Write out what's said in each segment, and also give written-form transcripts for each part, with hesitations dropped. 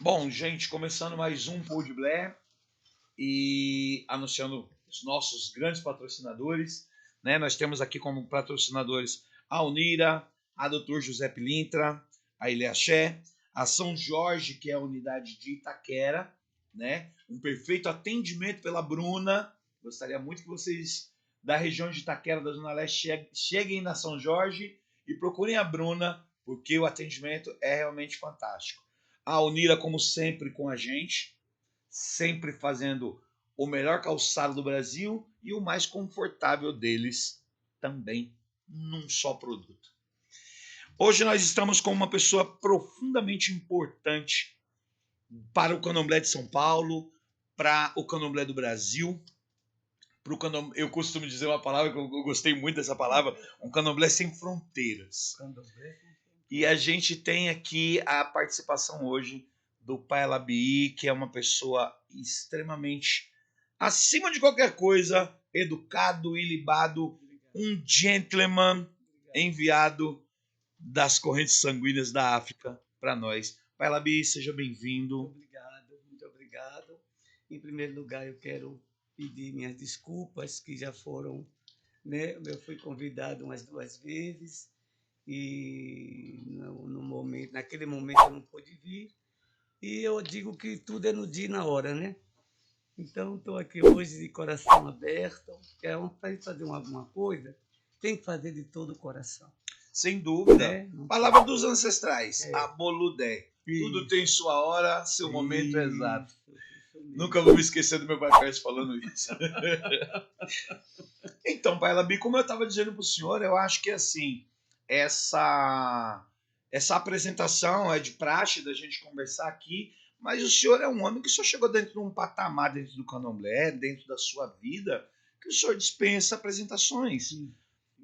Bom, gente, começando mais um Pod Blair e anunciando os nossos grandes patrocinadores, né? Nós temos aqui como patrocinadores a Unira, a Dr. José Pilintra, a Ilhaxé, a São Jorge, que é a unidade de Itaquera, né? Um perfeito atendimento pela Bruna. Gostaria muito que vocês da região de Itaquera, da Zona Leste, cheguem na São Jorge e procurem a Bruna, porque o atendimento é realmente fantástico. A Unira, como sempre, com a gente, sempre fazendo o melhor calçado do Brasil e o mais confortável deles também num só produto. Hoje nós estamos com uma pessoa profundamente importante para o Candomblé de São Paulo, para o Candomblé do Brasil. Eu costumo dizer uma palavra que eu gostei muito dessa palavra, um Candomblé sem fronteiras. E a gente tem aqui a participação hoje do Pai Labi, que é uma pessoa extremamente, acima de qualquer coisa, educado, ilibado, um gentleman enviado das correntes sanguíneas da África para nós. Pai Labi, seja bem-vindo. Muito obrigado. Em primeiro lugar, eu quero pedir minhas desculpas, que já foram, né? Eu fui convidado umas 2 vezes e naquele momento eu não pude vir. E eu digo que tudo é no dia e na hora, né? Então, estou aqui hoje de coração aberto. Para fazer alguma coisa, tem que fazer de todo o coração. Sem dúvida. Né? Palavra dos ancestrais, É. Aboludé. Isso. Tudo tem sua hora, seu momento Isso. exato. Nunca vou me esquecer do meu pai Pérez falando isso. Então, Pai Labi, como eu estava dizendo para o senhor, eu acho que assim, essa apresentação é de praxe da gente conversar aqui, mas o senhor é um homem que só chegou dentro de um patamar dentro do candomblé, dentro da sua vida, que o senhor dispensa apresentações. Sim.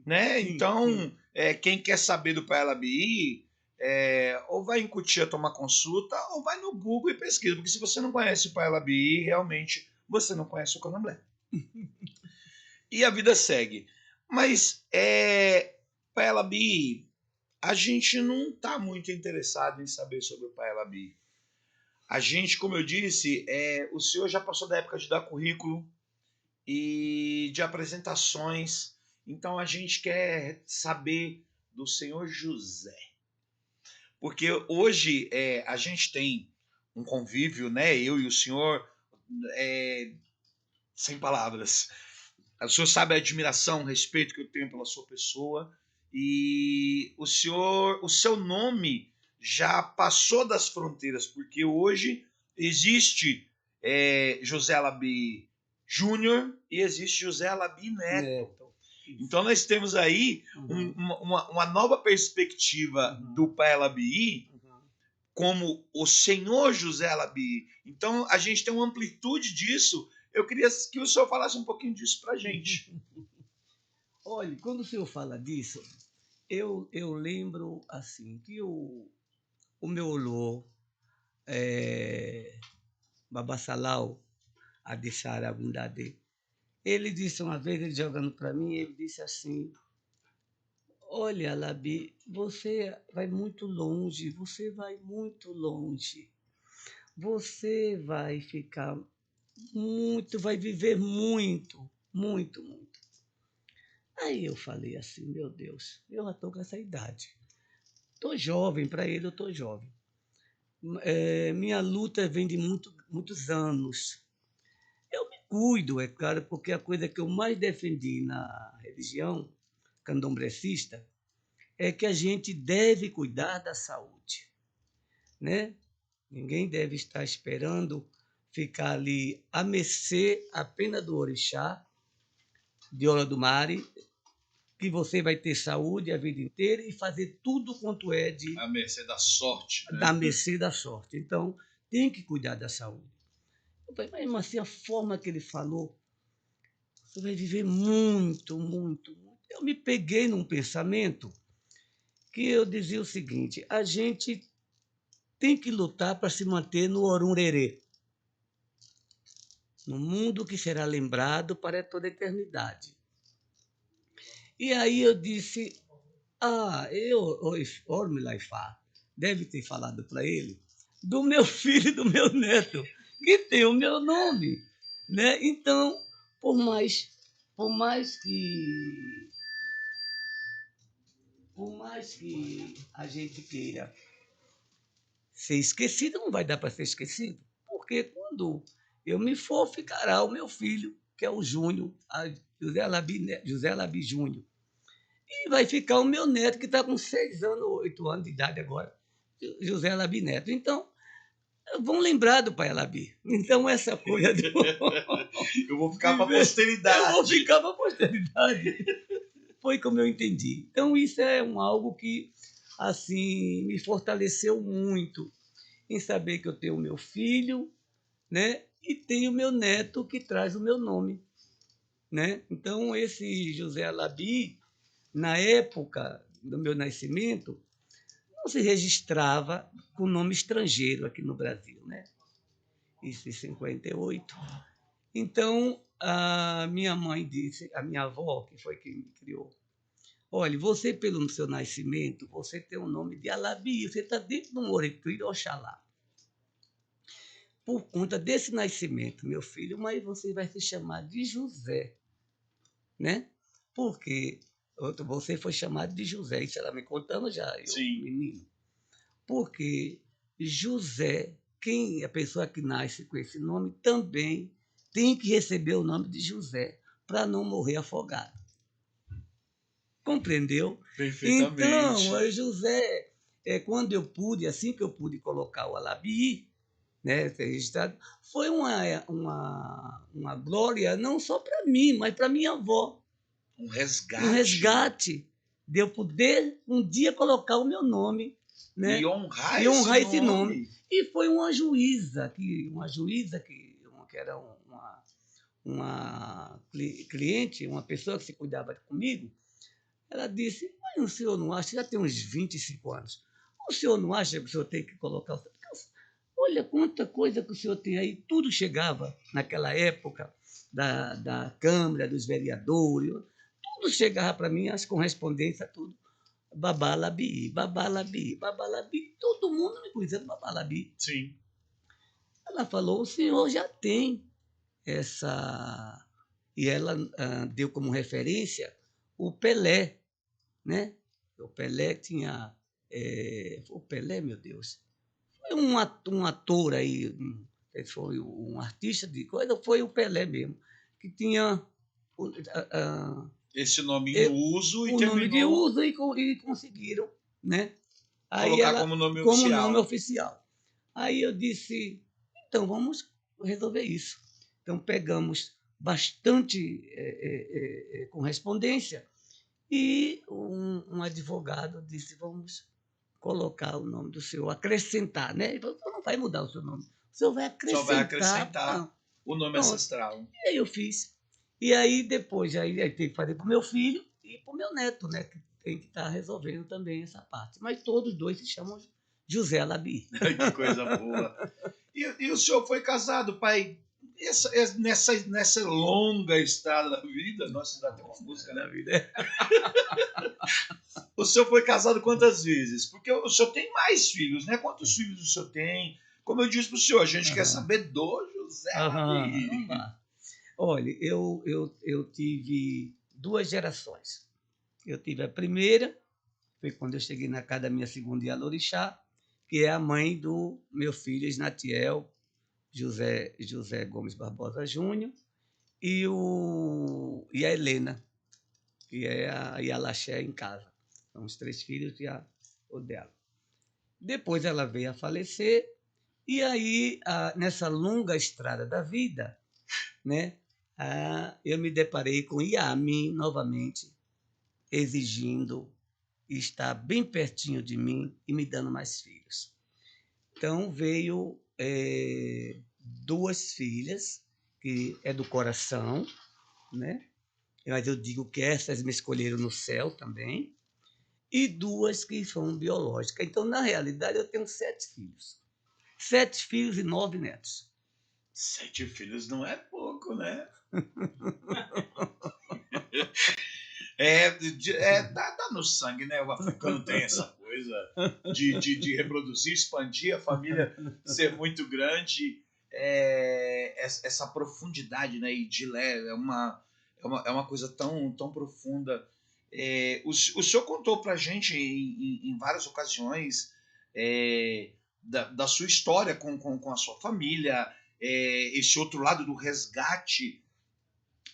Né? Sim, então, sim. Quem quer saber do Pai Labi, ou vai em Cotia tomar consulta, ou vai no Google e pesquisa, porque se você não conhece o Pai Labi, realmente você não conhece o candomblé. E a vida segue. Mas, Pai Labi, a gente não está muito interessado em saber sobre o Pai Labi. A gente, como eu disse, o senhor já passou da época de dar currículo e de apresentações. Então a gente quer saber do senhor José. Porque hoje a gente tem um convívio, né? Eu e o senhor, sem palavras. O senhor sabe a admiração, o respeito que eu tenho pela sua pessoa. E o seu nome já passou das fronteiras, porque hoje existe José Alabi Júnior e existe José Alabi Neto. Então nós temos aí uma nova perspectiva do Pai Alabi como o senhor José Alabi. Então a gente tem uma amplitude disso. Eu queria que o senhor falasse um pouquinho disso pra gente. Olha, quando o senhor fala disso, eu lembro assim que o meu olor, Babassalau, Adissara Bundade, ele disse uma vez, ele jogando para mim, ele disse assim: olha, Labi, você vai muito longe, você vai muito longe. Você vai ficar muito, vai viver muito, muito, muito. Aí eu falei assim, meu Deus, eu já estou com essa idade. Estou jovem, para ele eu estou jovem. Minha luta vem de muitos anos. Eu me cuido, é claro, porque a coisa que eu mais defendi na religião candomblecista é que a gente deve cuidar da saúde, né? Ninguém deve estar esperando ficar ali a mercê apenas do orixá, de Ola do Mare, que você vai ter saúde a vida inteira e fazer tudo quanto é de... A mercê da sorte. Né? Da mercê da sorte. Então, tem que cuidar da saúde. Eu falei, mas assim, a forma que ele falou, você vai viver muito, muito, muito. Eu me peguei num pensamento que eu dizia o seguinte, a gente tem que lutar para se manter no Orunrerê, no mundo que será lembrado para toda a eternidade. E aí eu disse, Ormilaifá deve ter falado para ele, do meu filho e do meu neto, que tem o meu nome, né? Então, por mais, por mais que, por mais que a gente queira ser esquecido, não vai dar para ser esquecido, porque quando eu me for, ficará o meu filho, que é o Júnior, José Labi Júnior, e vai ficar o meu neto, que está com 6 anos, 8 anos de idade agora, José Labi Neto. Então, vão lembrar do Pai Alabi. Então, essa coisa do... Eu vou ficar para a Eu posteridade. vou ficar para a posteridade. Foi como eu entendi. Então, isso é algo que, assim, me fortaleceu muito em saber que eu tenho o meu filho, né? E tenho o meu neto que traz o meu nome, né? Então, esse José Alabi, na época do meu nascimento, não se registrava com nome estrangeiro aqui no Brasil, né? Isso em 58. Então, a minha mãe disse, a minha avó, que foi quem me criou, olha, você, pelo seu nascimento, você tem o nome de Alabi, você está dentro do Moretiro Oxalá. Por conta desse nascimento, meu filho, mas você vai se chamar de José, né? Porque você foi chamado de José, isso ela me contando já, eu, Sim. menino. Porque José, a pessoa que nasce com esse nome, também tem que receber o nome de José, para não morrer afogado. Compreendeu? Perfeitamente. Então, José, quando eu pude, assim que eu pude colocar o Alabi, né, registrado, foi uma glória não só para mim, mas para minha avó. Um resgate. Um resgate de eu poder um dia colocar o meu nome, né? E honrar, esse nome. E foi uma juíza, que era uma cliente, uma pessoa que se cuidava comigo, ela disse, mas o senhor não acha, já tem uns 25 anos, o senhor não acha que o senhor tem que colocar o... Olha quanta coisa que o senhor tem aí, tudo chegava naquela época da Câmara, dos vereadores, tudo chegava para mim, as correspondências, tudo. Babalabi, babalabi, babalabi, todo mundo me conhecia do babalabi. Sim. Ela falou, o senhor já tem essa... E ela deu como referência o Pelé, né? O Pelé tinha... o Pelé, meu Deus, foi um ator aí, foi um artista de coisa, foi o Pelé mesmo, que tinha esse nome em uso e o terminou... nome de uso e conseguiram, né? Aí colocar como nome oficial. Nome oficial. Aí eu disse, então vamos resolver isso. Então pegamos bastante correspondência e um advogado disse, vamos colocar o nome do senhor, acrescentar, né? Ele falou, não vai mudar o seu nome, o senhor vai acrescentar. Só vai acrescentar o nome ancestral. E aí eu fiz. E aí depois, aí tem que fazer para o meu filho e para o meu neto, né? Que tem que estar resolvendo também essa parte. Mas todos dois se chamam José Alabi. Que coisa boa. E o senhor foi casado, pai? Nessa longa estrada da vida, nossa, ainda tem uma música na vida. O senhor foi casado quantas vezes? Porque o senhor tem mais filhos, né? Quantos filhos o senhor tem? Como eu disse para o senhor, a gente quer saber do José Alabi. Olha, eu tive 2 gerações. Eu tive a primeira, foi quando eu cheguei na casa da minha segunda Yalorixá, que é a mãe do meu filho Isnatiel José Gomes Barbosa Júnior, e a Helena, que é a Yalaxé em casa. São os 3 filhos e o dela. Depois ela veio a falecer, e aí, nessa longa estrada da vida, né, eu me deparei com Yamin novamente, exigindo estar bem pertinho de mim e me dando mais filhos. Então veio 2 filhas, que é do coração, né? Mas eu digo que essas me escolheram no céu também, e 2 que são biológicas. Então, na realidade, eu tenho 7 filhos. 7 filhos e 9 netos. 7 filhos não é pouco, né? Dá no sangue, né? O africano tem essa coisa de reproduzir, expandir a família, ser muito grande. Essa profundidade, né? E de leve, é uma coisa tão profunda. O senhor contou pra gente em várias ocasiões da sua história com a sua família, esse outro lado do resgate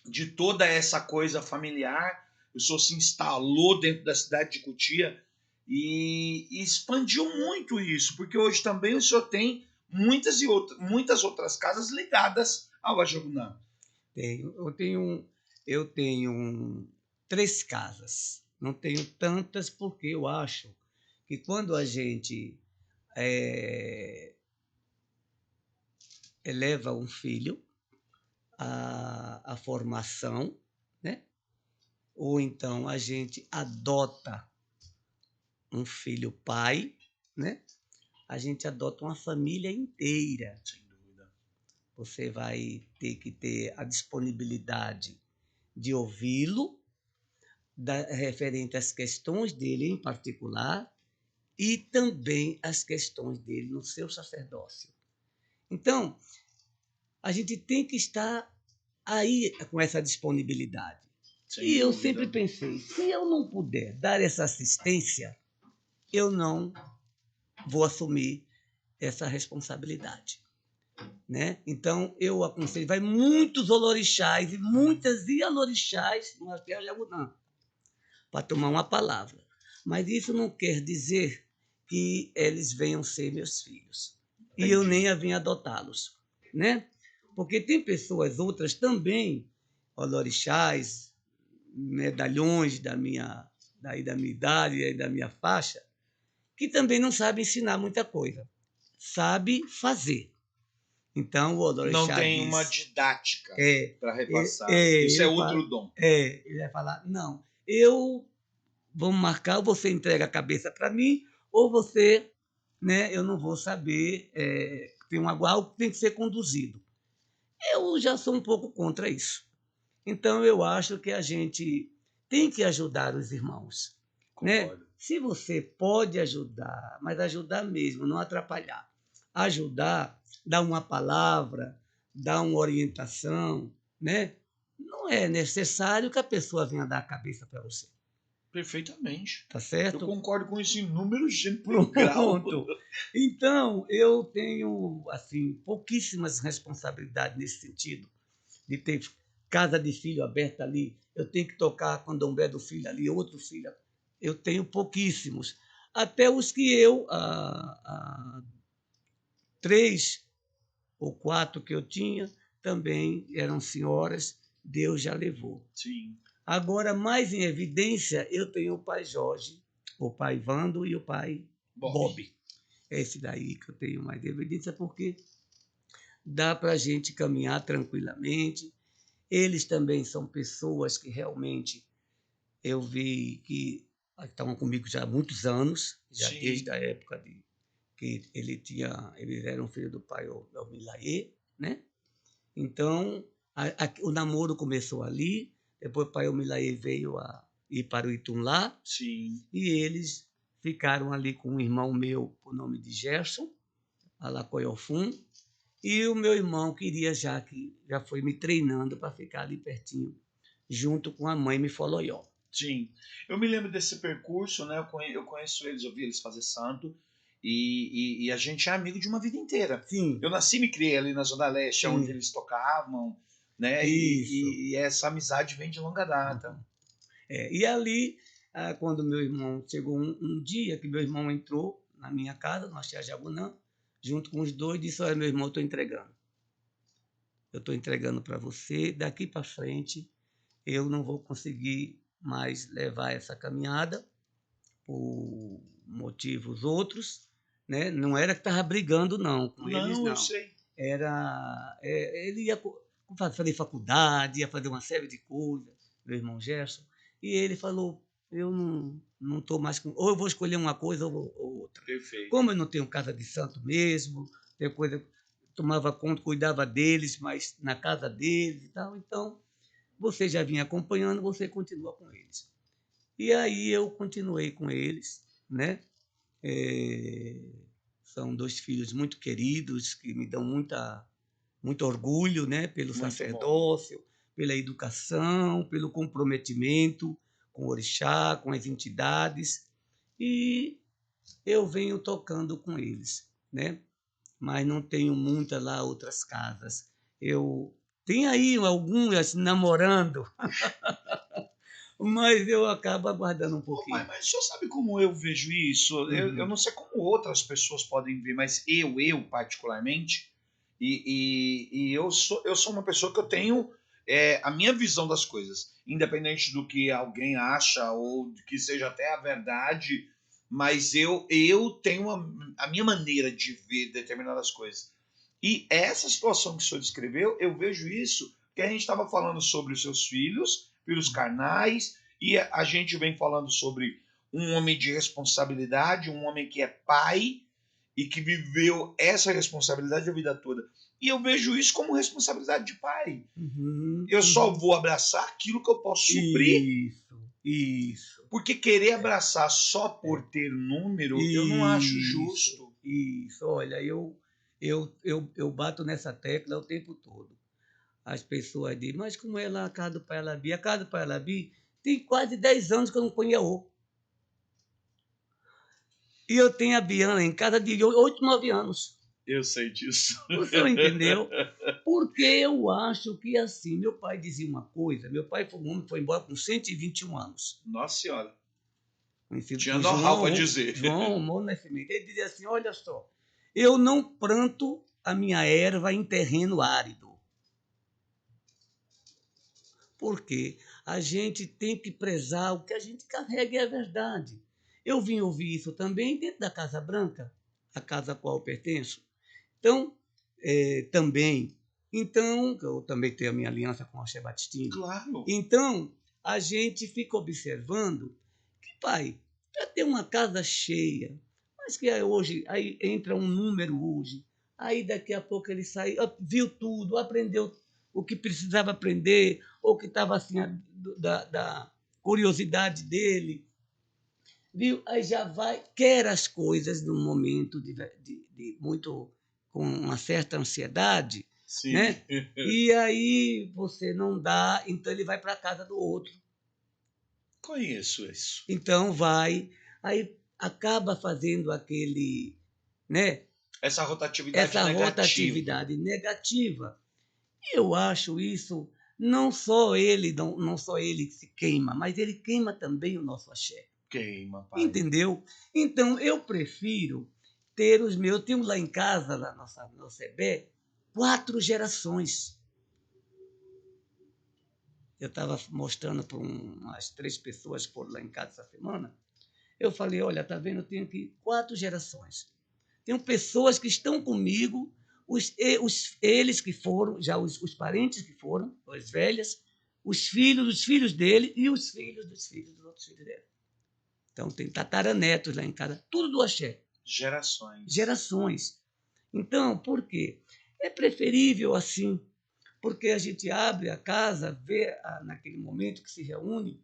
de toda essa coisa familiar. O senhor se instalou dentro da cidade de Cotia e expandiu muito isso, porque hoje também o senhor tem muitas outras casas ligadas ao Ajagunã. Eu tenho 3 casas. Não tenho tantas porque eu acho que quando a gente eleva um filho à formação, né? Ou então a gente adota um filho pai, né? A gente adota uma família inteira. Sem dúvida. Você vai ter que ter a disponibilidade de ouvi-lo, referente às questões dele em particular e também as questões dele no seu sacerdócio. Então, a gente tem que estar aí com essa disponibilidade. Sem E eu dúvida. sempre pensei, se eu não puder dar essa assistência, eu não vou assumir essa responsabilidade. Né? Então, eu aconselho, vai muitos olorixás e muitas ialorixás no Hotel Jagunã para tomar uma palavra. Mas isso não quer dizer que eles venham ser meus filhos. Entendi. E eu nem a vim adotá-los. Né? Porque tem pessoas outras também, olorixás, medalhões da minha idade e da minha faixa, que também não sabem ensinar muita coisa. Sabe fazer. Então, o olorixá não tem diz, uma didática para repassar. Isso é outro dom. Ele vai falar, não, vamos marcar, ou você entrega a cabeça para mim, ou você, né, eu não vou saber, tem algo que tem que ser conduzido. Eu já sou um pouco contra isso. Então, eu acho que a gente tem que ajudar os irmãos. Né? Se você pode ajudar, mas ajudar mesmo, não atrapalhar. Ajudar, dar uma palavra, dar uma orientação, né? Não é necessário que a pessoa venha dar a cabeça para você. Perfeitamente. Tá certo? Eu concordo com isso em número, gênero e grau. Então, eu tenho assim pouquíssimas responsabilidades nesse sentido, de ter casa de filho aberta ali, eu tenho que tocar candomblé do filho ali, outro filho. Eu tenho pouquíssimos. Até os que eu, 3 ou 4 que eu tinha, também eram senhoras, Deus já levou. Sim. Agora, mais em evidência, eu tenho o pai Jorge, o pai Vando e o pai Bob. É esse daí que eu tenho mais em evidência, porque dá para a gente caminhar tranquilamente. Eles também são pessoas que realmente eu vi que estavam comigo já há muitos anos, já Sim. Desde a época que eles eram filhos do pai Milaê, né? Então, o namoro começou ali, depois o pai Milaê veio a ir para o Itumlá, Sim. E eles ficaram ali com um irmão meu, por nome de Gerson, Alacoiofum, e o meu irmão queria que já foi me treinando para ficar ali pertinho, junto com a mãe Mifoloió. Sim, eu me lembro desse percurso, né? Eu conheço eles, eu vi eles fazer santo, e a gente é amigo de uma vida inteira. Sim. Eu nasci e me criei ali na Zona Leste, Sim. Onde eles tocavam, né? E essa amizade vem de longa data. E ali, quando meu irmão chegou um dia que meu irmão entrou na minha casa, no Axé Jagunã, junto com os dois, disse: olha, meu irmão, eu estou entregando. Eu estou entregando para você, daqui para frente eu não vou conseguir mais levar essa caminhada por motivos outros, né? Não era que estava brigando não com eles, não. Eu sei. Ele ia fazer faculdade, ia fazer uma série de coisas, meu irmão Gerson, e ele falou, eu não estou mais com... Ou eu vou escolher uma coisa ou outra. Perfeito. Como eu não tenho casa de santo mesmo, tem coisa, tomava conta, cuidava deles, mas na casa deles e tal, então você já vinha acompanhando, você continua com eles. E aí eu continuei com eles, né? São 2 filhos muito queridos que me dão muito orgulho, né? Pelo Muito bom. sacerdócio, pela educação, pelo comprometimento com o orixá, com as entidades. E eu venho tocando com eles, né? Mas não tenho muitas lá outras casas. Eu tenho aí algumas namorando, mas eu acabo aguardando um Pô, pai, pouquinho. mas o senhor sabe como eu vejo isso? Eu Uhum, não sei como outras pessoas podem ver, mas eu particularmente, eu sou uma pessoa que eu tenho a minha visão das coisas, independente do que alguém acha ou de que seja até a verdade, mas eu tenho a minha maneira de ver determinadas coisas. E essa situação que o senhor descreveu, eu vejo isso que a gente estava falando sobre os seus filhos, filhos carnais, e a gente vem falando sobre um homem de responsabilidade, um homem que é pai e que viveu essa responsabilidade a vida toda. E eu vejo isso como responsabilidade de pai. uhum, Eu só uhum. vou abraçar aquilo que eu posso suprir, Isso, isso, porque querer abraçar só por é, ter número, eu não acho isso, justo. isso. Olha, eu bato nessa tecla o tempo todo. As pessoas dizem, mas como é lá a casa do Pai Alabi? A casa do Pai Alabi tem quase 10 anos que eu não ponho Iaô. E eu tenho a Biana em casa de 8, 9 anos. Eu sei disso. O senhor entendeu? Porque eu acho que assim, meu pai dizia uma coisa, meu pai foi um homem que foi embora com 121 anos. Nossa senhora. Conhecido Tinha por know-how para dizer. João Romão Nascimento. Ele dizia assim, olha só, eu não planto a minha erva em terreno árido. Porque a gente tem que prezar o que a gente carrega, é a verdade. Eu vim ouvir isso também dentro da Casa Branca, a casa a qual eu pertenço. Então, também, então, eu também tenho a minha aliança com o Axé Batistini. Claro. Então, a gente fica observando que, pai, para ter uma casa cheia, mas que hoje, aí entra um número hoje, aí daqui a pouco ele sai, viu tudo, aprendeu o que precisava aprender, ou que estava assim, da curiosidade dele, viu? Aí já vai, quer as coisas num momento de muito, com uma certa ansiedade, Sim. né? E aí você não dá, então ele vai para a casa do outro. Conheço isso. Então vai, aí acaba fazendo aquele, né? Essa rotatividade Essa negativa. rotatividade negativa. Eu acho isso, não só ele que se queima, mas ele queima também o nosso axé. Queima, pai. Entendeu? Então, eu prefiro ter os meus. Eu tenho lá em casa, lá no CB, 4 gerações. Eu estava mostrando para umas 3 pessoas que foram lá em casa essa semana. Eu falei, olha, tá vendo? Eu tenho aqui 4 gerações. Tenho pessoas que estão comigo, eles que foram, já os parentes que foram, as velhas, os filhos dele e os filhos dos filhos dos outros filhos dele. Então, tem tataranetos lá em casa, tudo do axé. Gerações. Gerações. Então, por quê? É preferível assim, porque a gente abre a casa, vê naquele momento que se reúne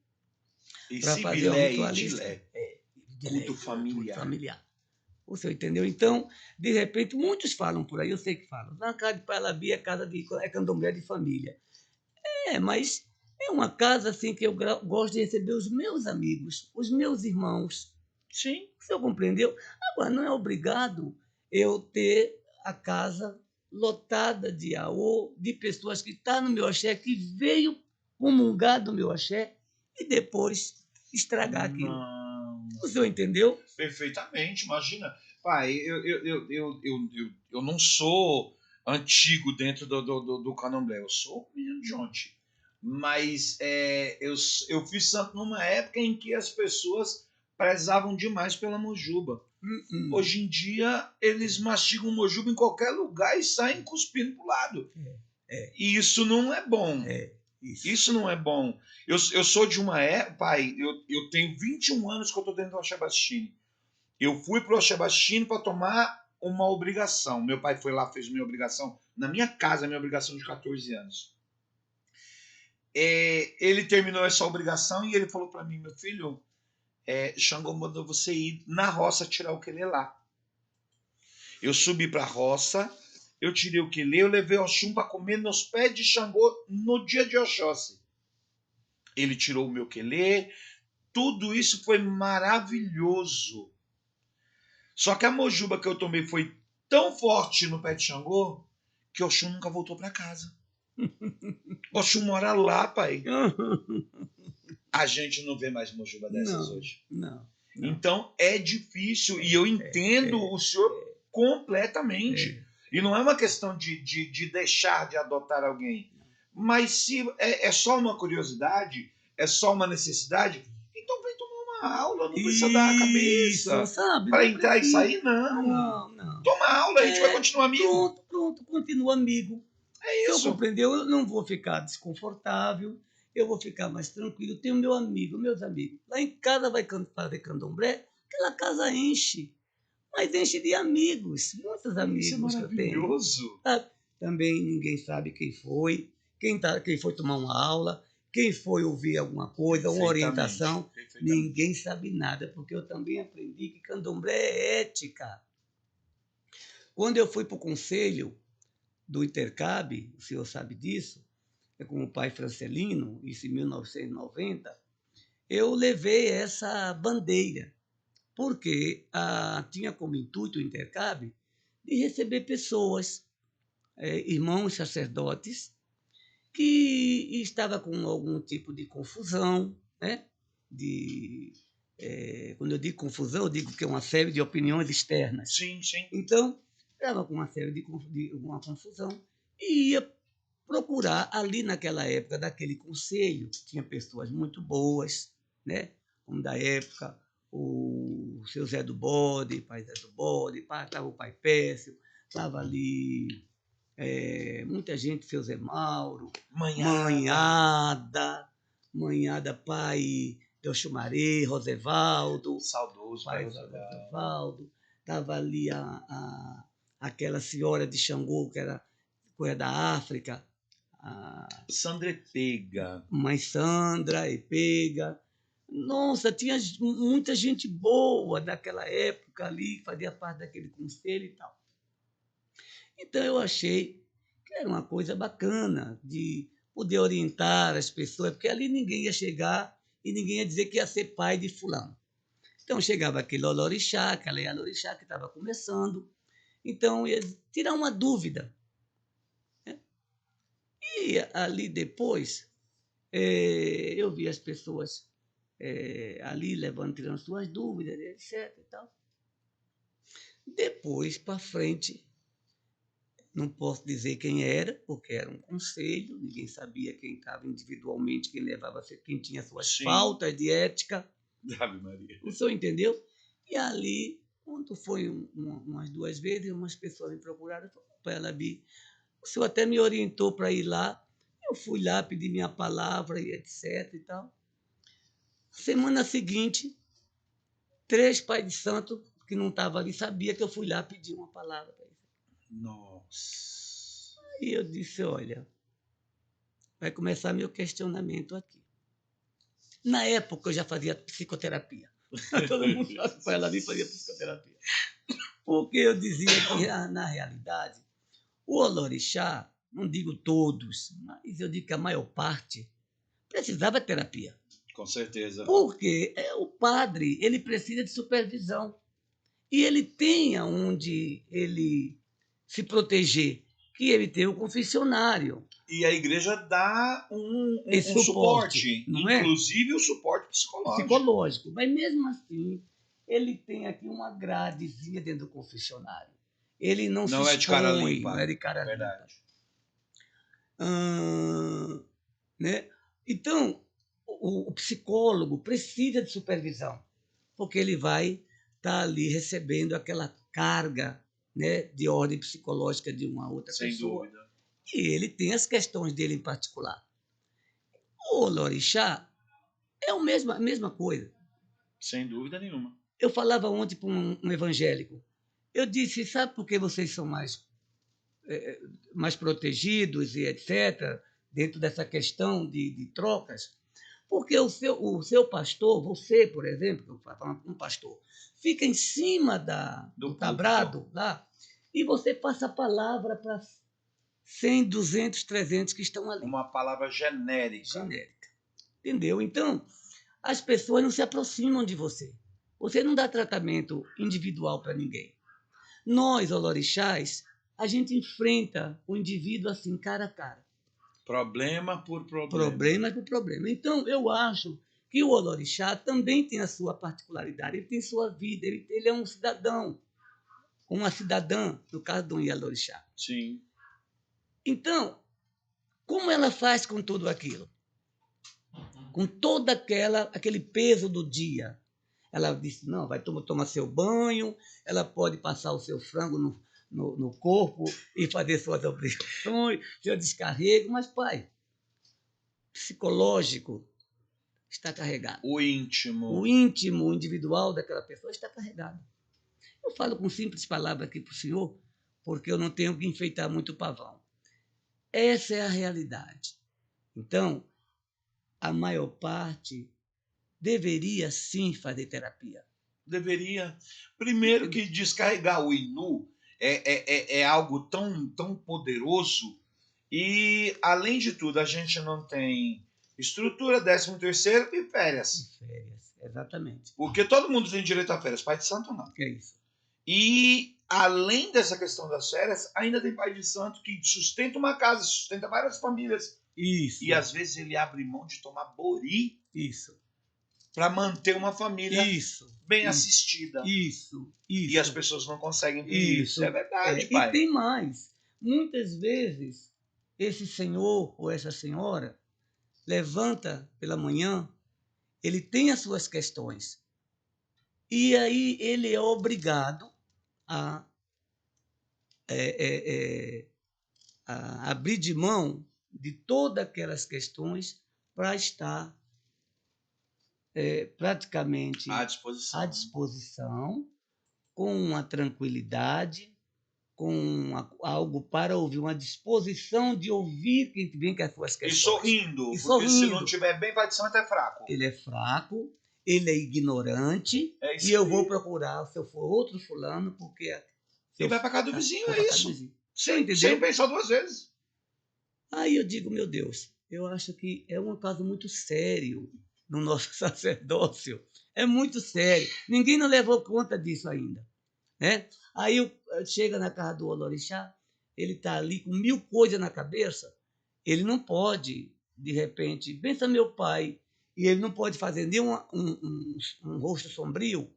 E para se fazer o bilé e ritualístico, dilé. Culto familiar. familiar. O senhor entendeu? Então, de repente, muitos falam por aí, eu sei que falam, na casa de Palabi é casa é candomblé de família. Mas é uma casa assim que eu gosto de receber os meus amigos, os meus irmãos. Sim. O senhor compreendeu? Agora, não é obrigado eu ter a casa lotada de AO, de pessoas que estão no meu axé, que veio comungar do meu axé e depois estragar aquilo. Não. O senhor entendeu? Perfeitamente, imagina. Pai, eu não sou antigo dentro do candomblé, eu sou um menino de ontem. Mas eu fiz santo numa época em que as pessoas prezavam demais pela mojuba. Hoje em dia, eles mastigam mojuba em qualquer lugar e saem cuspindo pro lado. É, E isso não é bom. isso. Isso não é bom. Eu sou de uma época, pai, eu tenho 21 anos que eu tô dentro do Axabastini. Eu fui pro Axabastini para tomar uma obrigação. Meu pai foi lá, fez minha obrigação. Na minha casa, minha obrigação de 14 anos. ele terminou essa obrigação e ele falou para mim, meu filho, Xangô mandou você ir na roça tirar o quelê lá. Eu subi para a roça, eu tirei o quelê, eu levei Oxum para comer nos pés de Xangô no dia de Oxóssi. Ele tirou o meu quelê, tudo isso foi maravilhoso. Só que a mojuba que eu tomei foi tão forte no pé de Xangô que Oxum nunca voltou para casa. Oxum mora lá, pai. A gente não vê mais mojuba dessas hoje. Não. Então é difícil e eu entendo o senhor completamente. E não é uma questão de deixar de adotar alguém. Mas se é só uma curiosidade, é só uma necessidade, então vem tomar uma aula, não precisa dar a cabeça. Para entrar e sair, não. Toma aula, a gente vai continuar amigo. Pronto, continua amigo. É isso. Se eu compreender, eu não vou ficar desconfortável, eu vou ficar mais tranquilo. Tenho meus amigos. Lá em casa vai fazer candomblé, aquela casa enche. Mas enche de amigos, muitos amigos. Isso é maravilhoso. Também ninguém sabe quem foi, quem foi tomar uma aula, quem foi ouvir alguma coisa, uma orientação. Ninguém sabe nada, porque eu também aprendi que candomblé é ética. Quando eu fui para o conselho do Intercab, o senhor sabe disso, com o pai Francelino, isso em 1990, eu levei essa bandeira, porque tinha como intuito o Intercab de receber pessoas, irmãos sacerdotes, que estava com algum tipo de confusão, né? Quando eu digo confusão, eu digo que é uma série de opiniões externas. Sim. Então, estava com uma série de uma confusão e ia procurar ali naquela época daquele conselho, tinha pessoas muito boas, né? Como da época o seu Zé do Bode, pai Zé do Bode, estava o pai Pécio, estava ali muita gente, seu Zé Mauro, Manhada, pai Delchumaré, Rosevaldo, saudoso pai Rosevaldo, estava ali aquela senhora de Xangô, que era coisa da África, Sandra Epega. Mãe Sandra Epega. Nossa, tinha muita gente boa daquela época ali, que fazia parte daquele conselho e tal. Então eu achei que era uma coisa bacana de poder orientar as pessoas, porque ali ninguém ia chegar e ninguém ia dizer que ia ser pai de fulano. Então chegava aquele olorixá, aquela Yalorixá que estava começando, então ia tirar uma dúvida. E ali depois, eu vi as pessoas ali tirando suas dúvidas, etc. E tal. Depois, para frente, não posso dizer quem era, porque era um conselho, ninguém sabia quem estava individualmente, quem tinha suas faltas de ética. Ave Maria. O senhor entendeu? E ali, quando foi umas 2 vezes, umas pessoas me procuraram e falaram para ela, Bi, o senhor até me orientou para ir lá. Eu fui lá, pedi minha palavra e etc. e tal. Semana seguinte, 3 pais de santo que não estavam ali sabia que eu fui lá pedir uma palavra para eles. Nossa. Aí eu disse, olha, vai começar meu questionamento aqui. Na época eu já fazia psicoterapia. Todo mundo sabe que ela ali fazia psicoterapia. Porque eu dizia que, na realidade, o olorixá, não digo todos, mas eu digo que a maior parte precisava de terapia. Com certeza. Porque o padre, ele precisa de supervisão. E ele tem aonde ele se proteger, que ele tem o confessionário. E a igreja dá um suporte, não é? Inclusive o suporte psicológico. Mas mesmo assim, ele tem aqui uma gradezinha dentro do confessionário. Ele não se expõe, é de cara limpa. Não é de cara Verdade. limpa. Né? Então, o psicólogo precisa de supervisão, porque ele vai estar ali recebendo aquela carga, né, de ordem psicológica de uma outra pessoa. Sem dúvida. E ele tem as questões dele em particular. O olorixá é a mesma coisa. Sem dúvida nenhuma. Eu falava ontem para um evangélico. Eu disse, sabe por que vocês são mais protegidos e etc., dentro dessa questão de trocas, porque o seu pastor, você, por exemplo, que eu falo um pastor, fica em cima do tabrado lá e você passa a palavra para 100, 200, 300 que estão ali. Uma palavra genérica. Entendeu? Então, as pessoas não se aproximam de você. Você não dá tratamento individual para ninguém. Nós, olorixás, a gente enfrenta o indivíduo assim, cara a cara. Problema por problema. Problema por problema. Então, eu acho que o olorixá também tem a sua particularidade, ele tem sua vida, ele é um cidadão, uma cidadã, no caso do Ialorixá. Sim. Então, como ela faz com tudo aquilo? Com todo aquele peso do dia. Ela disse, não, vai tomar seu banho, ela pode passar o seu frango no corpo e fazer suas obrigações, seu descarrego, mas, pai, psicológico está carregado. O íntimo, o individual daquela pessoa está carregado. Eu falo com simples palavras aqui para o senhor, porque eu não tenho que enfeitar muito o pavão. Essa é a realidade. Então, a maior parte deveria sim fazer terapia. Deveria. Primeiro que descarregar o Inu é algo tão poderoso e, além de tudo, a gente não tem estrutura, 13º e férias. Férias, exatamente. Porque todo mundo tem direito a férias, pai de santo não. É isso. E, além dessa questão das férias, ainda tem pai de santo que sustenta uma casa, sustenta várias famílias. Isso. E, às vezes, ele abre mão de tomar bori. Isso. Para manter uma família bem assistida. Isso. E as pessoas não conseguem ver isso. É verdade, pai. E tem mais. Muitas vezes, esse senhor ou essa senhora levanta pela manhã, ele tem as suas questões. E aí ele é obrigado a abrir de mão de todas aquelas questões para estar praticamente à disposição, com uma tranquilidade, com algo para ouvir, uma disposição de ouvir quem vem com as suas questões. E sorrindo, porque se não tiver bem, pai de santo é fraco. Ele é fraco, ele é ignorante, e eu vou procurar, se eu for outro fulano, porque... E vai para casa do vizinho, é isso. Sem pensar duas vezes. Aí eu digo, meu Deus, eu acho que é um caso muito sério no nosso sacerdócio. É muito sério. Ninguém não levou conta disso ainda. Né? Aí chega na casa do Olorixá, ele está ali com 1000 coisas na cabeça, ele não pode, de repente, pensa meu pai, e ele não pode fazer nem um rosto sombrio,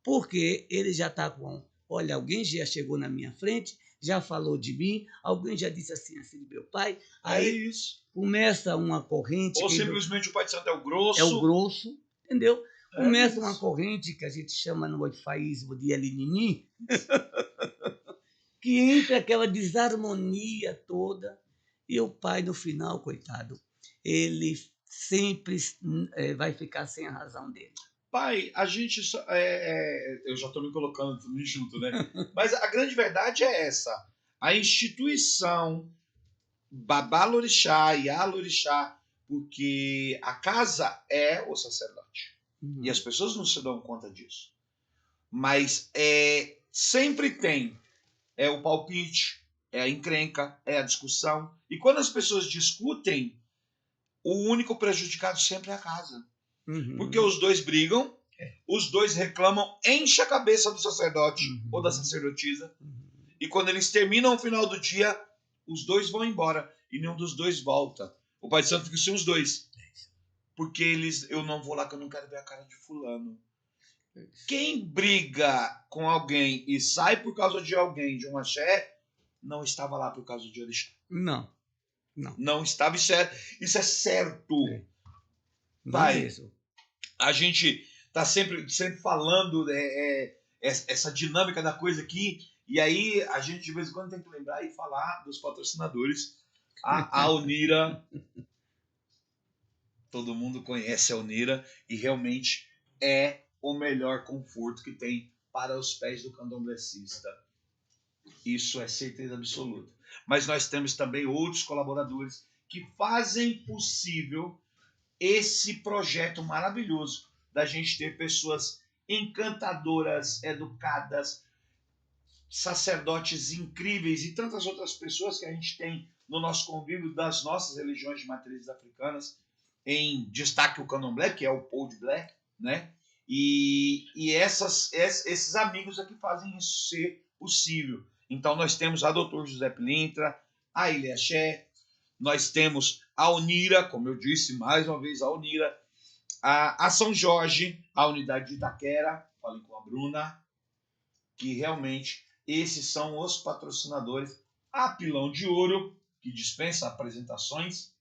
porque ele já está com, olha, alguém já chegou na minha frente, já falou de mim, alguém já disse assim de meu pai, aí começa uma corrente... Ou simplesmente o pai de santo é o grosso. É o grosso, entendeu? Começa uma corrente que a gente chama no moifaísmo de Elinini, que entra aquela desarmonia toda, e o pai, no final, coitado, ele sempre vai ficar sem a razão dele. Pai, a gente... eu já estou me colocando tudo junto, né? Mas a grande verdade é essa. A instituição Babalorixá e Alorixá, porque a casa é o sacerdote. E as pessoas não se dão conta disso. Mas sempre tem o palpite, é a encrenca, é a discussão. E quando as pessoas discutem, o único prejudicado sempre é a casa. Porque os dois brigam, os dois reclamam, enche a cabeça do sacerdote ou da sacerdotisa. E quando eles terminam o final do dia, os dois vão embora e nenhum dos dois volta. O pai de santo fica sem os dois. Porque eu não vou lá que eu não quero ver a cara de fulano. Quem briga com alguém e sai por causa de alguém, de um axé, não estava lá por causa de orixá. Não estava, isso é certo. Pai, a gente está sempre falando essa dinâmica da coisa aqui, e aí a gente de vez em quando tem que lembrar e falar dos patrocinadores. A Alnira, todo mundo conhece a Alnira, e realmente é o melhor conforto que tem para os pés do candomblessista. Isso é certeza absoluta. Mas nós temos também outros colaboradores que fazem possível esse projeto maravilhoso da gente ter pessoas encantadoras, educadas, sacerdotes incríveis e tantas outras pessoas que a gente tem no nosso convívio das nossas religiões de matrizes africanas, em destaque o candomblé, que é o Paul de Black, né? E esses amigos aqui fazem isso ser possível. Então nós temos a Dr. José Pilintra, a Ilha Axé, nós temos a Unira, como eu disse, mais uma vez a Unira, a São Jorge, a unidade de Itaquera, falei com a Bruna, que realmente esses são os patrocinadores. A Pilão de Ouro, que dispensa apresentações,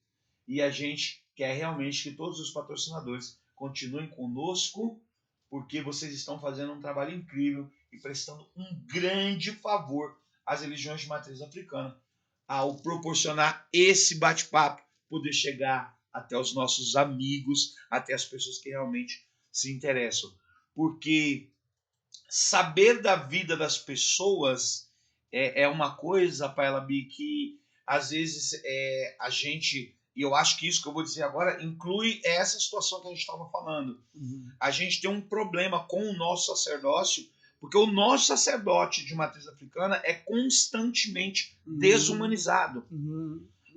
e a gente quer realmente que todos os patrocinadores continuem conosco, porque vocês estão fazendo um trabalho incrível e prestando um grande favor às religiões de matriz africana, ao proporcionar esse bate-papo, poder chegar até os nossos amigos, até as pessoas que realmente se interessam. Porque saber da vida das pessoas é uma coisa, Paela Bi, que às vezes a gente, e eu acho que isso que eu vou dizer agora inclui essa situação que a gente estava falando. A gente tem um problema com o nosso sacerdócio, porque o nosso sacerdote de matriz africana é constantemente desumanizado.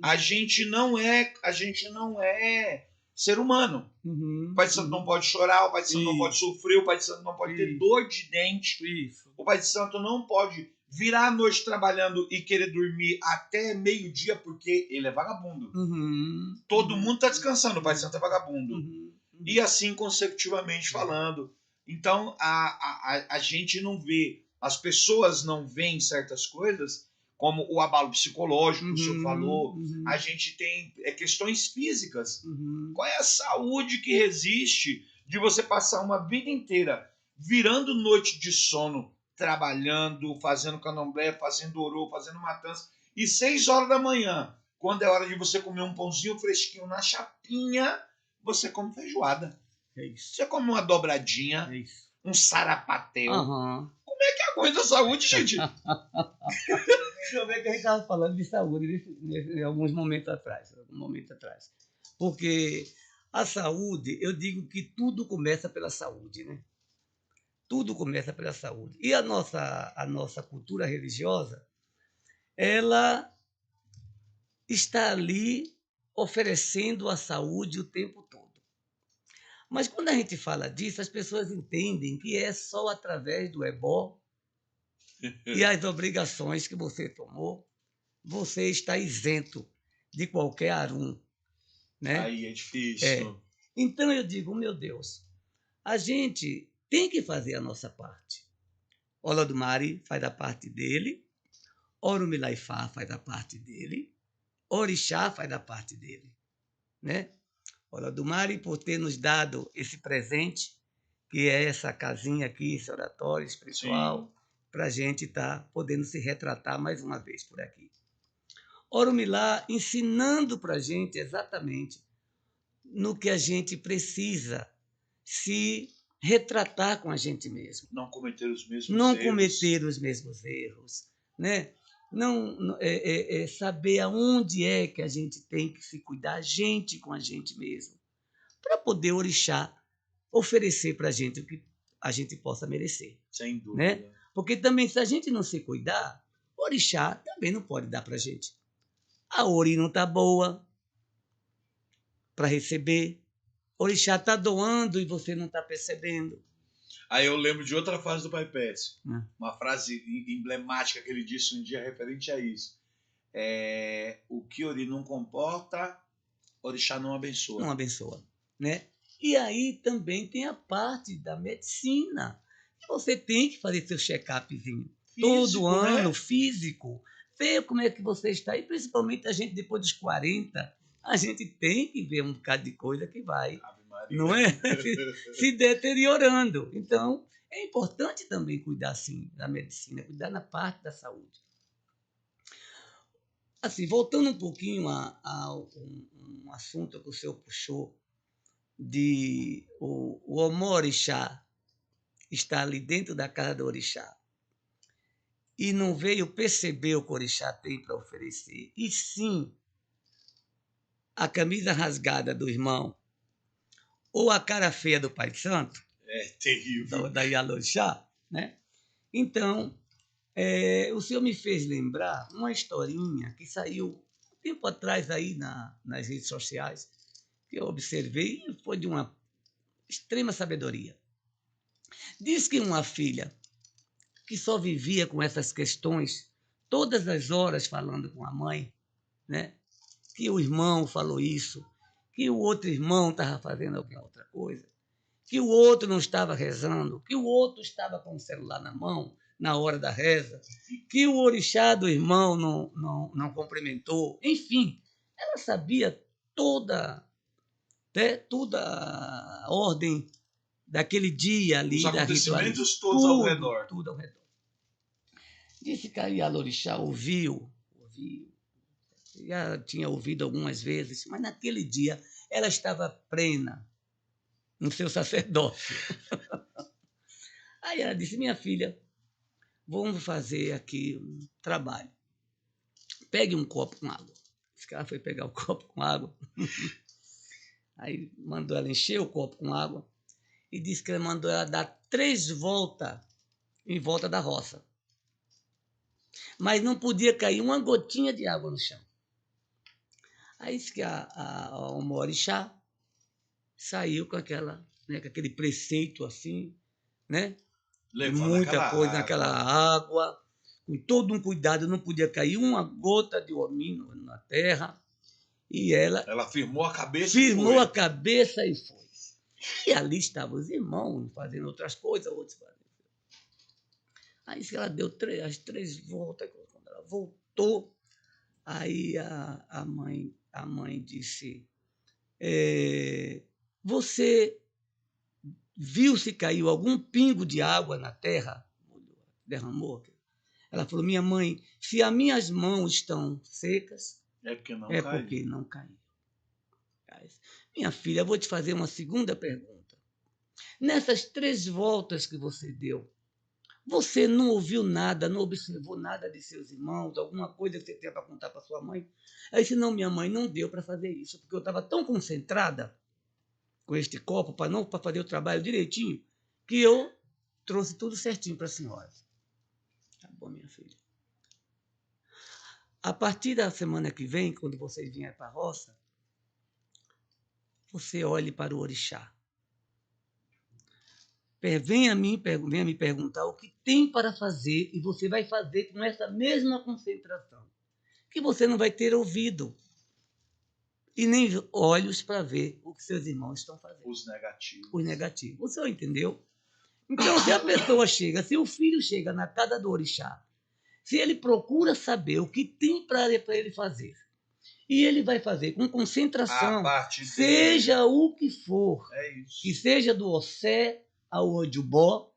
A gente não é ser humano. O Pai de Santo não pode chorar, o Pai de Santo não pode sofrer, o Pai de Santo não pode ter dor de dente. O Pai de Santo não pode virar a noite trabalhando e querer dormir até meio-dia porque ele é vagabundo. Todo mundo está descansando, o Pai de Santo é vagabundo. E assim consecutivamente falando. Então a gente não vê, as pessoas não veem certas coisas, como o abalo psicológico que o senhor falou. A gente tem questões físicas. Qual é a saúde que resiste de você passar uma vida inteira virando noite de sono, trabalhando, fazendo candomblé, fazendo orô, fazendo matança, e 6 horas da manhã, quando é hora de você comer um pãozinho fresquinho na chapinha, você come feijoada. Você come uma dobradinha, um sarapatel. Como é que aguenta a saúde, gente? Deixa eu ver que a gente estava falando de saúde em alguns momentos atrás. Porque a saúde, eu digo que tudo começa pela saúde, né? Tudo começa pela saúde. E a nossa cultura religiosa, ela está ali oferecendo a saúde o tempo todo. Mas quando a gente fala disso, as pessoas entendem que é só através do ebó e as obrigações que você tomou, você está isento de qualquer arum, né? Aí é difícil. Então eu digo, meu Deus, a gente tem que fazer a nossa parte. Olodumare faz a parte dele, Orumilaifá faz a parte dele, Orixá faz a parte dele, né? Olodumare por ter nos dado esse presente, que é essa casinha aqui, esse oratório espiritual, para a gente estar podendo se retratar mais uma vez por aqui. Orumilá ensinando para a gente exatamente no que a gente precisa se retratar com a gente mesmo. Não cometer os mesmos Não erros. cometer os mesmos erros, né? Não saber aonde é que a gente tem que se cuidar, a gente com a gente mesmo, para poder orixá oferecer para a gente o que a gente possa merecer. Sem dúvida. Né? Porque também, se a gente não se cuidar, orixá também não pode dar para a gente. A ori não está boa para receber. Orixá está doando e você não está percebendo. Aí eu lembro de outra frase do Pai Pécio. Uma frase emblemática que ele disse um dia referente a isso. O que ori não comporta, orixá não abençoa. Não abençoa, né? E aí também tem a parte da medicina. Você tem que fazer seu check-upzinho. Todo ano, né? Físico. Ver como é que você está. E principalmente a gente, depois dos 40, a gente tem que ver um bocado de coisa que vai, não é? se deteriorando. Então, é importante também cuidar, sim, da medicina, cuidar na parte da saúde. Assim, voltando um pouquinho a um assunto que o senhor puxou, de o Omorixá está ali dentro da casa do orixá e não veio perceber o que o orixá tem para oferecer, e sim a camisa rasgada do irmão ou a cara feia do pai de santo, É terrível. da Yalorixá, né? Então, o senhor me fez lembrar uma historinha que saiu um tempo atrás aí nas redes sociais, que eu observei e foi de uma extrema sabedoria. Diz que uma filha que só vivia com essas questões, todas as horas falando com a mãe, né? Que o irmão falou isso, que o outro irmão estava fazendo alguma outra coisa, que o outro não estava rezando, que o outro estava com o celular na mão na hora da reza, que o orixá do irmão não cumprimentou, enfim, ela sabia toda a ordem daquele dia ali, Os da acontecimentos ritualidade, todos ao redor. Tudo ao redor. Disse que a Yalorixá ouviu, já tinha ouvido algumas vezes, mas naquele dia ela estava plena no seu sacerdócio. Aí ela disse, minha filha, vamos fazer aqui um trabalho. Pegue um copo com água. Esse cara foi pegar o copo com água. Aí mandou ela encher o copo com água e disse que ele mandou ela dar 3 voltas em volta da roça. Mas não podia cair uma gotinha de água no chão. Aí disse que o orixá saiu com aquele preceito assim, né? Levando muita coisa água. naquela água, com todo um cuidado, não podia cair uma gota de homínio na terra. E ela firmou a cabeça firmou a cabeça e foi. E ali estavam os irmãos fazendo outras coisas, outros fazendo. Aí ela deu as 3 voltas, quando ela voltou, aí a mãe disse, você viu se caiu algum pingo de água na terra? Derramou? Ela falou, minha mãe, se as minhas mãos estão secas, porque não caiu. Minha filha, eu vou te fazer uma segunda pergunta. Nessas 3 voltas que você deu, você não ouviu nada, não observou nada de seus irmãos, alguma coisa que você tinha para contar para sua mãe? Aí disse, não, minha mãe, não deu para fazer isso, porque eu estava tão concentrada com este copo para fazer o trabalho direitinho, que eu trouxe tudo certinho para a senhora. Tá bom, minha filha. A partir da semana que vem, quando vocês vierem para a roça, você olhe para o orixá. Venha me perguntar o que tem para fazer e você vai fazer com essa mesma concentração, que você não vai ter ouvido e nem olhos para ver o que seus irmãos estão fazendo. Os negativos. Os negativos. O senhor entendeu? Então, se a pessoa chega, se o filho chega na casa do orixá, se ele procura saber o que tem para ele fazer, e ele vai fazer com concentração, seja o que for, que seja do Ossé ao Ojubó,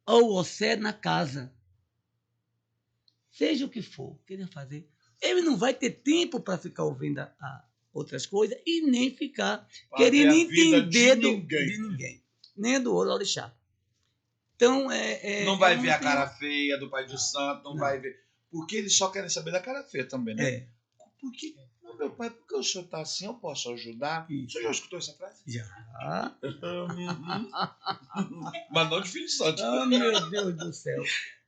ou Ossé na casa, seja o que for que ele vai fazer, ele não vai ter tempo para ficar ouvindo outras coisas e nem ficar querendo entender de ninguém, nem do orixá. Então, não vai ver a cara feia do pai de santo, não vai ver. Porque eles só querem saber da cara feia também, né? Por que, meu pai, por que o senhor está assim? Eu posso ajudar? Isso. O senhor já escutou essa frase? Já. Mas não de filho de santo. Oh, meu Deus do céu.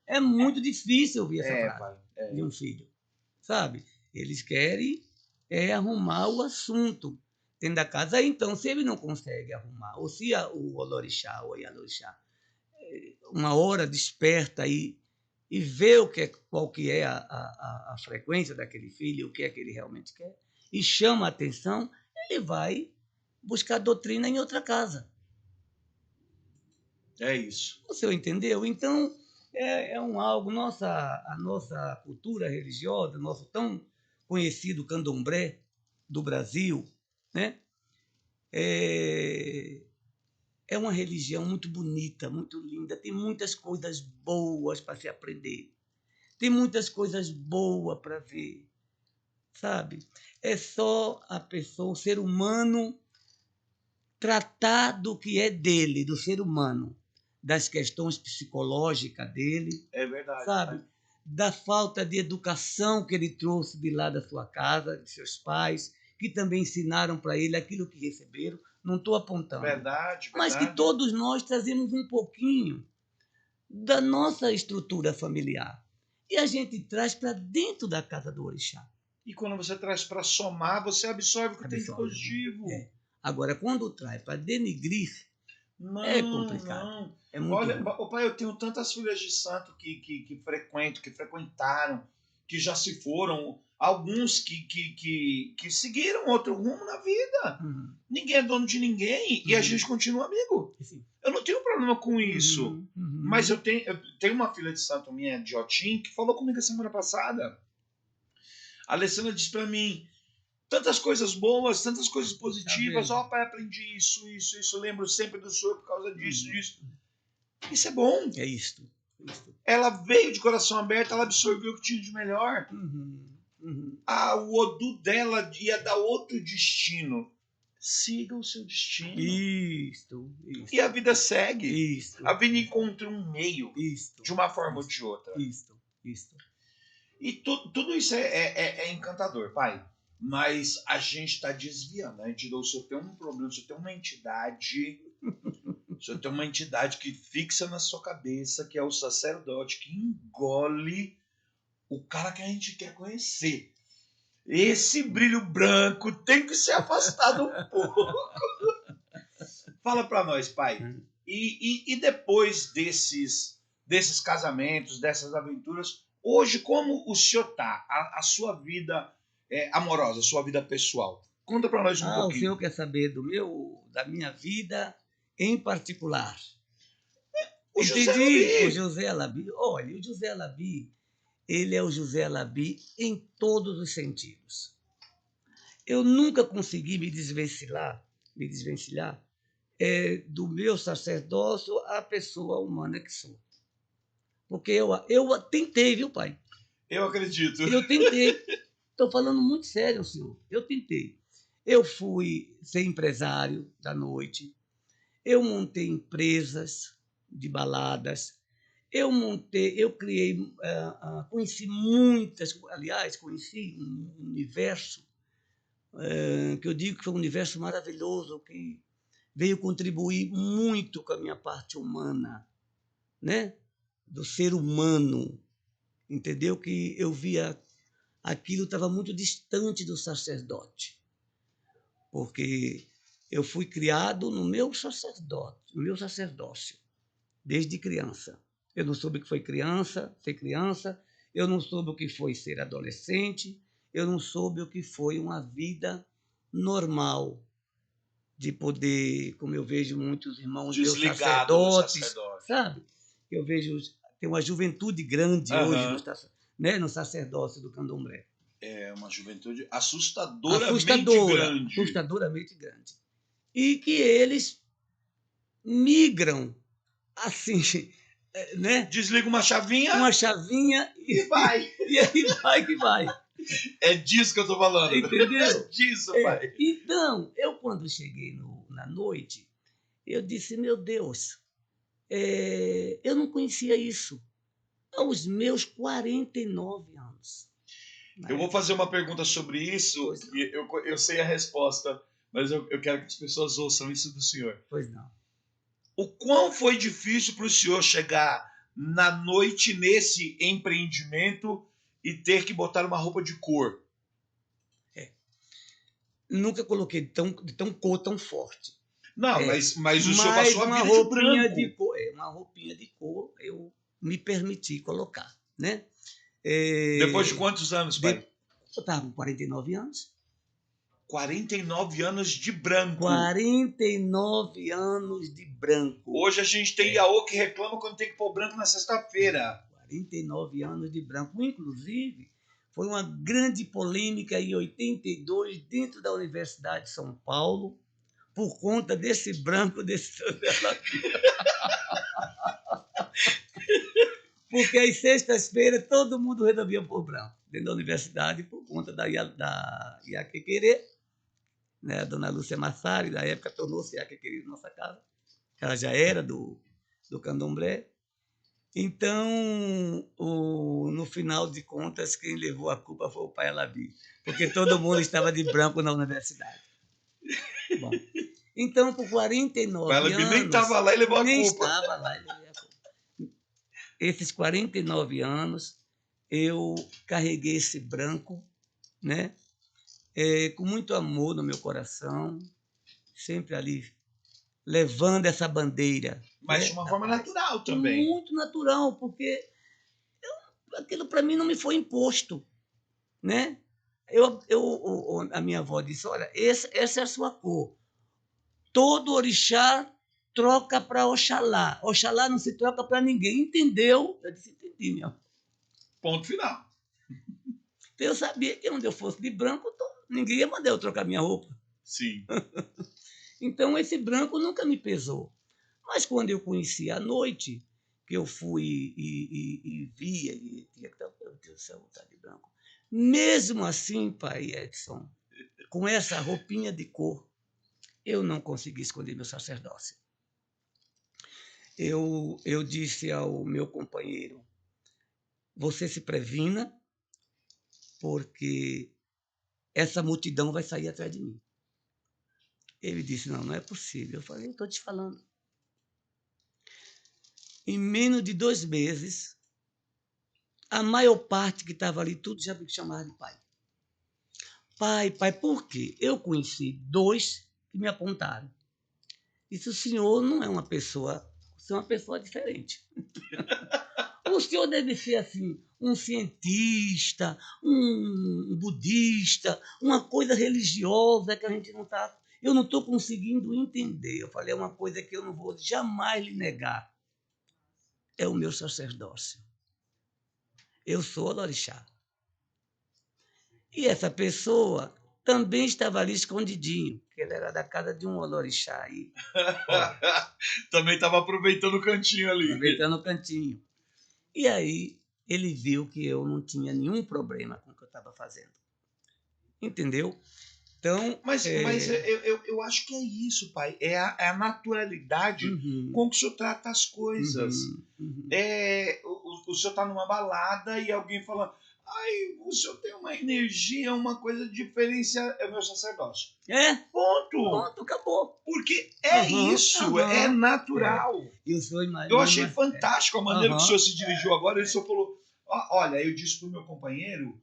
É muito difícil ouvir essa frase de um filho. Sabe? Eles querem arrumar o assunto dentro da casa. Aí, então, se ele não consegue arrumar, ou se o Olorixá ou a Yalorixá uma hora desperta e vê qual que é a frequência daquele filho, o que é que ele realmente quer, e chama a atenção, ele vai buscar doutrina em outra casa. É isso. O senhor entendeu? Então, algo, a nossa cultura religiosa, nosso tão conhecido candomblé do Brasil, né? É uma religião muito bonita, muito linda, tem muitas coisas boas para se aprender, tem muitas coisas boas para ver, sabe? É só a pessoa, o ser humano, tratar do que é dele, do ser humano, das questões psicológicas dele, sabe? Da falta de educação que ele trouxe de lá da sua casa, de seus pais, que também ensinaram para ele aquilo que receberam. Não estou apontando. Verdade, Mas que verdade. todos nós trazemos um pouquinho da nossa estrutura familiar. E a gente traz para dentro da casa do orixá. E quando você traz para somar, você absorve o que tem de Absorve, positivo. É. Agora, quando traz para denigrir, Não, é complicado. não. É muito Olha, ruim. pai, eu tenho tantas filhas de santo que frequento, que frequentaram, que já se foram, alguns que seguiram outro rumo na vida. Uhum. Ninguém é dono de ninguém e a gente continua amigo. Sim. Eu não tenho problema com isso. Uhum. Mas eu tenho uma filha de santo minha, de Otim, que falou comigo a semana passada. A Alessandra disse para mim, tantas coisas boas, tantas coisas positivas. Tá vendo? Pai, aprendi isso. Lembro sempre do senhor por causa disso. Isso é bom. É isto. Ela veio de coração aberto, ela absorveu o que tinha de melhor. O Odu dela ia dar outro destino. Siga o seu destino. Isso. E a vida segue. Isso. A vida encontra um meio. Isso. De uma forma ou de outra. Isso. E tudo isso é encantador, pai. Mas a gente está desviando. A gente, se eu tenho um problema, se eu tenho uma entidade... Se eu tenho uma entidade que fixa na sua cabeça, que é o sacerdote, que engole o cara que a gente quer conhecer. Esse brilho branco tem que ser afastado um pouco. Fala para nós, pai. E depois desses casamentos, dessas aventuras, hoje como o senhor tá? A sua vida amorosa, a sua vida pessoal. Conta para nós um pouquinho. O senhor quer saber da minha vida em particular? O José Alabi. Olha, o José Alabi, ele é o José Alabi em todos os sentidos. Eu nunca consegui me desvencilhar do meu sacerdócio à pessoa humana que sou. Porque eu tentei, viu, pai? Eu acredito. Eu tentei. Estou falando muito sério, senhor. Eu tentei. Eu fui ser empresário da noite. Eu montei empresas de baladas. Eu criei, conheci um universo que eu digo que foi um universo maravilhoso, que veio contribuir muito com a minha parte humana, né? Do ser humano, entendeu? Que eu via aquilo estava muito distante do sacerdote, porque eu fui criado no meu sacerdócio, desde criança. Eu não soube o que foi ser criança, eu não soube o que foi ser adolescente, eu não soube o que foi uma vida normal, de poder, como eu vejo muitos irmãos meus sacerdotes, sabe? Eu vejo, tem uma juventude grande hoje no sacerdócio do candomblé. É uma juventude assustadoramente grande. E que eles migram assim, né? Desliga uma chavinha e vai. E aí vai que vai. É disso que eu tô falando. Entendeu? É disso, pai. Então, eu quando cheguei na noite, eu disse, meu Deus, eu não conhecia isso aos meus 49 anos. Eu vou fazer uma pergunta sobre isso, e eu sei a resposta, mas eu quero que as pessoas ouçam isso do senhor. Pois não. O quão foi difícil para o senhor chegar na noite nesse empreendimento e ter que botar uma roupa de cor? Nunca coloquei de tão cor tão forte. Não, mas o senhor passou a vida de branco. Uma roupinha de cor eu me permiti colocar, né? Depois de quantos anos, pai? Eu estava com 49 anos. 49 anos de branco. 49 anos de branco. Hoje a gente tem Iaô que reclama quando tem que pôr branco na sexta-feira. 49 anos de branco. Inclusive, foi uma grande polêmica em 82 dentro da Universidade de São Paulo por conta desse branco desse Porque às sextas-feiras todo mundo resolvia pôr branco dentro da universidade por conta da Iaquequerê, né? A dona Lúcia Massari, da época, tornou-se Iaquequerê na nossa casa. Ela já era do candomblé. Então, no final de contas, quem levou a culpa foi o pai Alabi, porque todo mundo estava de branco na universidade. Bom, então, por 49 Ela nem anos... estava lá e levou a Nem culpa. estava lá e levei a culpa. Esses 49 anos, eu carreguei esse branco, né? Com muito amor no meu coração, sempre ali levando essa bandeira. Mas né, de uma da forma paz. natural também. Muito natural, porque aquilo para mim não me foi imposto, né? A minha avó disse, olha, essa é a sua cor. Todo orixá troca para Oxalá. Oxalá não se troca para ninguém. Entendeu? Eu disse, entendi, minha avó. Ponto final. Então eu sabia que onde eu fosse de branco, ninguém ia mandar eu trocar minha roupa. Sim. Então esse branco nunca me pesou. Mas quando eu conheci a noite, que eu fui e via, e tinha que estar, meu Deus do céu, tá de branco. Mesmo assim, pai Edson, com essa roupinha de cor, eu não consegui esconder meu sacerdócio. Eu disse ao meu companheiro, você se previna, porque essa multidão vai sair atrás de mim. Ele disse, não é possível. Eu falei, estou te falando. Em menos de 2 meses, a maior parte que estava ali, tudo já me chamava de pai. Pai, por quê? Eu conheci 2 que me apontaram. Disse, o senhor não é uma pessoa, você é uma pessoa diferente. O senhor deve ser assim, um cientista, um budista, uma coisa religiosa que a gente não está... Eu não estou conseguindo entender. Eu falei, é uma coisa que eu não vou jamais lhe negar. É o meu sacerdócio. Eu sou Olorixá. E essa pessoa também estava ali escondidinho, porque ele era da casa de um Olorixá aí. Também estava aproveitando o cantinho ali. Aproveitando o cantinho. E aí ele viu que eu não tinha nenhum problema com o que eu estava fazendo. Entendeu? Então, Mas eu acho que é isso, pai. É a naturalidade com que o senhor trata as coisas. O senhor está numa balada e alguém fala, ai, o senhor tem uma energia, uma coisa diferenciada. É o meu sacerdócio. Ponto. Acabou. Porque é isso, é natural. Eu achei fantástico a maneira que o senhor se dirigiu agora. O senhor falou, olha, eu disse para o meu companheiro,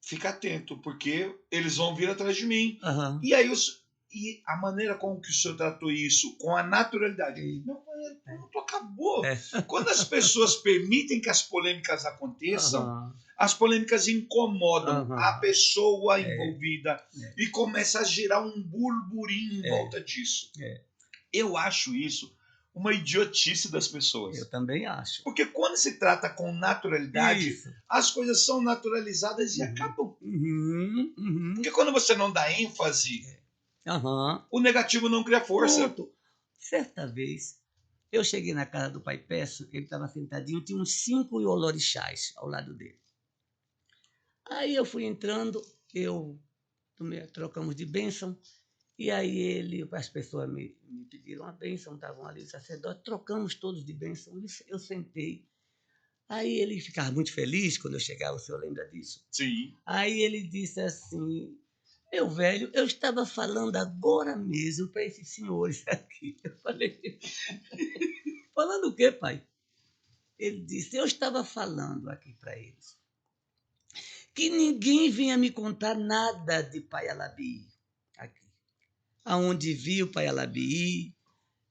fica atento, porque eles vão vir atrás de mim. E aí e a maneira como que o senhor tratou isso, com a naturalidade. Meu companheiro, pronto, acabou. Quando as pessoas permitem que as polêmicas aconteçam, as polêmicas incomodam a pessoa envolvida e começa a gerar um burburinho em volta disso. Eu acho isso uma idiotice das pessoas. Eu também acho. Porque quando se trata com naturalidade, as coisas são naturalizadas e acabam. Porque quando você não dá ênfase, o negativo não cria força. Pronto. Certa vez, eu cheguei na casa do pai Peço, ele estava sentadinho, tinha uns 5 Olorixás ao lado dele. Aí eu fui entrando, trocamos de bênção, e aí as pessoas me pediram a bênção, estavam ali, o sacerdote, trocamos todos de bênção, eu sentei. Aí ele ficava muito feliz quando eu chegava, o senhor lembra disso? Sim. Aí ele disse assim, meu velho, eu estava falando agora mesmo para esses senhores aqui. Eu falei, falando o quê, pai? Ele disse, eu estava falando aqui para eles que ninguém vinha me contar nada de Pai Alabi aqui. Aonde viu Pai Alabi,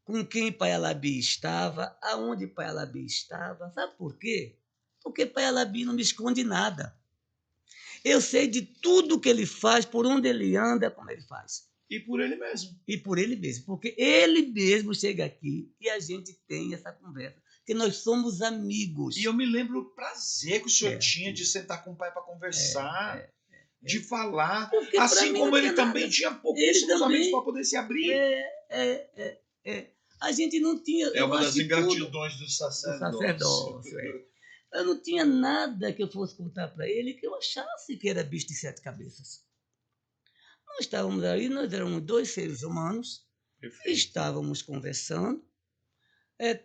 com quem Pai Alabi estava, aonde Pai Alabi estava. Sabe por quê? Porque Pai Alabi não me esconde nada. Eu sei de tudo que ele faz, por onde ele anda, como ele faz. E por ele mesmo. E por ele mesmo. Porque ele mesmo chega aqui e a gente tem essa conversa. Porque nós somos amigos. E eu me lembro o prazer que o senhor tinha de sentar com o pai para conversar, de falar. Porque assim como ele também nada. tinha pouquíssimos amigos para poder se abrir. A gente não tinha... É uma das ingratidões do sacerdócio. Eu não tinha nada que eu fosse contar para ele que eu achasse que era bicho de 7 cabeças. Nós estávamos ali, nós éramos 2 seres humanos, estávamos conversando,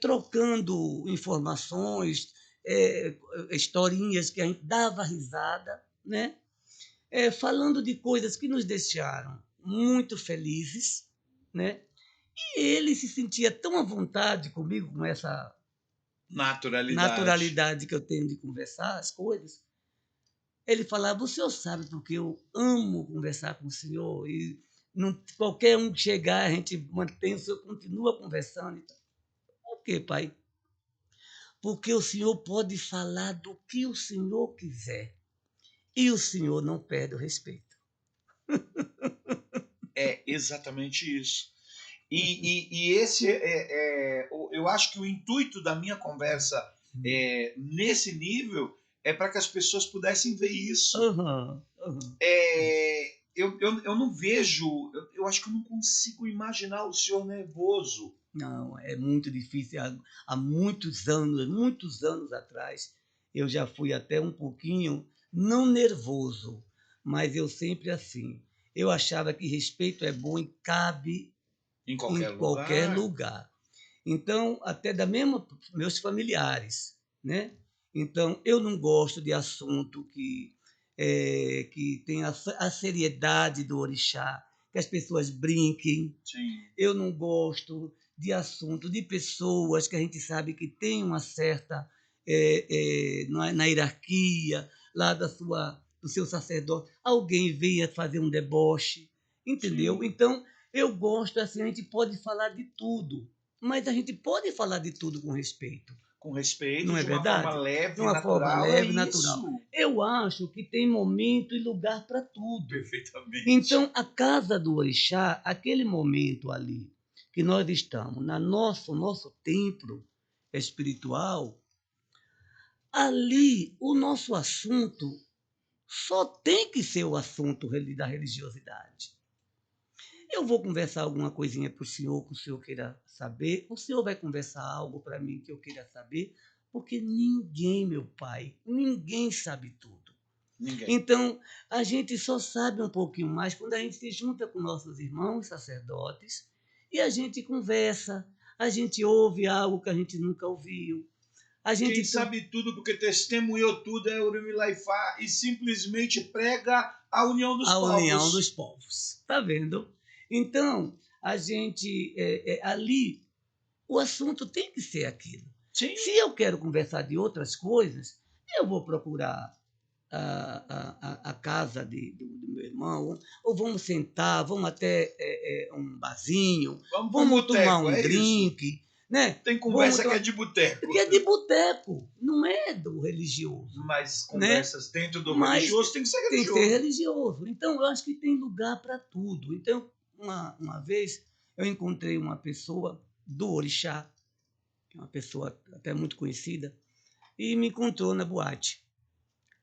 trocando informações, historinhas que a gente dava risada, né? Falando de coisas que nos deixaram muito felizes, né? E ele se sentia tão à vontade comigo, com essa Naturalidade. naturalidade que eu tenho de conversar as coisas. Ele falava, o senhor sabe porque eu amo conversar com o senhor e não, qualquer um que chegar, a gente mantém, o senhor continua conversando. Por quê, pai? Porque o senhor pode falar do que o senhor quiser e o senhor não perde o respeito. É exatamente isso. E esse eu acho que o intuito da minha conversa nesse nível é para que as pessoas pudessem ver isso. Uhum. Eu não vejo, eu acho que eu não consigo imaginar o senhor nervoso. Não, é muito difícil. Há muitos anos atrás, eu já fui até um pouquinho, não nervoso, mas eu sempre assim. Eu achava que respeito é bom e cabe Em em qualquer qualquer lugar. lugar. Então, até da mesma meus familiares, né? Então, eu não gosto de assunto que tem a seriedade do orixá, que as pessoas brinquem. Sim. Eu não gosto de assunto de pessoas que a gente sabe que tem uma certa na hierarquia lá do seu sacerdote, alguém venha fazer um deboche, entendeu? Sim. Então, eu gosto assim, a gente pode falar de tudo, mas a gente pode falar de tudo com respeito. Com respeito, Não é de uma forma verdade? leve De e uma forma natural, é leve e natural. isso. Eu acho que tem momento e lugar para tudo. Perfeitamente. Então, a casa do orixá, aquele momento ali que nós estamos, nosso templo espiritual, ali o nosso assunto só tem que ser o assunto da religiosidade. Eu vou conversar alguma coisinha para o senhor que o senhor queira saber, o senhor vai conversar algo para mim que eu queira saber, porque ninguém, meu pai, ninguém sabe tudo. Ninguém. Então, a gente só sabe um pouquinho mais quando a gente se junta com nossos irmãos sacerdotes e a gente conversa, a gente ouve algo que a gente nunca ouviu. Quem sabe tudo porque testemunhou tudo é Urumilaifa e simplesmente prega a união dos povos. A união dos povos. Tá vendo? Então, a gente, ali, o assunto tem que ser aquilo. Sim. Se eu quero conversar de outras coisas, eu vou procurar a casa do meu irmão, ou vamos sentar, vamos até um barzinho, vamos tomar um drink. Né? Tem conversa que é de boteco. Que é de boteco, não é do religioso. Mas conversas dentro do religioso tem que ser religioso. Tem que ser religioso. Então, eu acho que tem lugar para tudo. Então, uma vez, eu encontrei uma pessoa do orixá, uma pessoa até muito conhecida, e me encontrou na boate.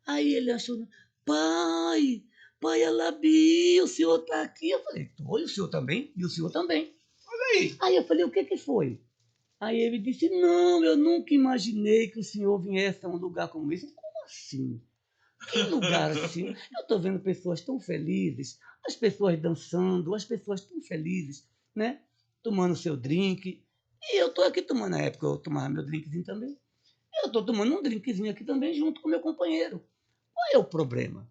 Aí ele achou, pai Alabi, o senhor está aqui? Eu falei, oi, o senhor também? E o senhor também. Olha aí. Aí eu falei, o que foi? Aí ele disse, não, eu nunca imaginei que o senhor viesse a um lugar como esse. Como assim? Que lugar assim? Eu estou vendo pessoas tão felizes, as pessoas dançando, as pessoas tão felizes, né? Tomando seu drink. E eu estou aqui tomando, na época eu tomava meu drinkzinho também. Eu estou tomando um drinkzinho aqui também junto com meu companheiro. Qual é o problema?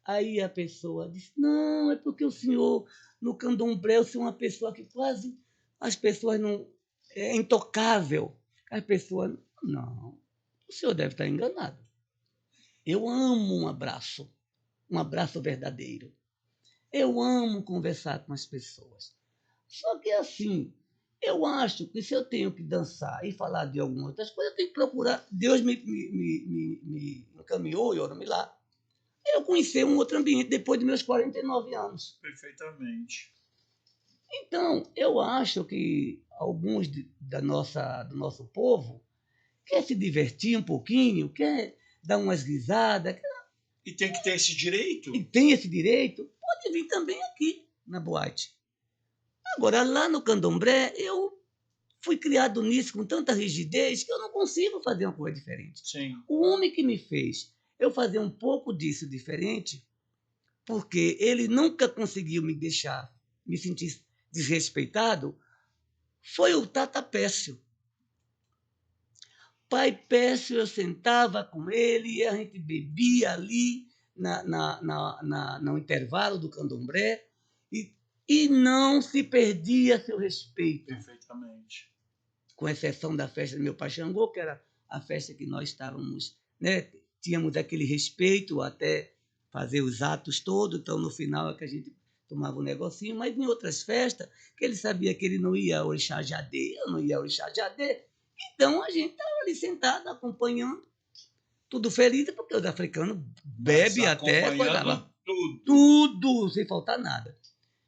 Aí a pessoa disse, não, é porque o senhor, no candomblé, o senhor é uma pessoa que quase as pessoas não... É intocável. As pessoas, não, o senhor deve estar enganado. Eu amo um abraço verdadeiro. Eu amo conversar com as pessoas. Só que assim, eu acho que se eu tenho que dançar e falar de algumas outras coisas, eu tenho que procurar. Deus me encaminhou, Yoromilá, eu conhecer um outro ambiente depois de meus 49 anos. Perfeitamente. Então, eu acho que alguns do nosso povo quer se divertir um pouquinho, quer dar umas risadas. E tem que ter esse direito. E tem esse direito, pode vir também aqui na boate. Agora, lá no candomblé, eu fui criado nisso com tanta rigidez que eu não consigo fazer uma coisa diferente. Sim. O homem que me fez eu fazer um pouco disso diferente, porque ele nunca conseguiu me deixar me sentir desrespeitado, foi o Tata Pécio. Pai Pécio, eu sentava com ele e a gente bebia ali no intervalo do candomblé e não se perdia seu respeito. Perfeitamente. Com exceção da festa do meu pai Xangô, que era a festa que nós estávamos, né, tínhamos aquele respeito até fazer os atos todos, então no final é que a gente tomava um negocinho, mas em outras festas, que ele sabia que ele não ia ao Orixá Jadê, eu não ia ao Orixá Jadê, então a gente estava ali sentado, acompanhando, tudo feliz, porque os africanos bebem até acompanhando tudo, sem faltar nada.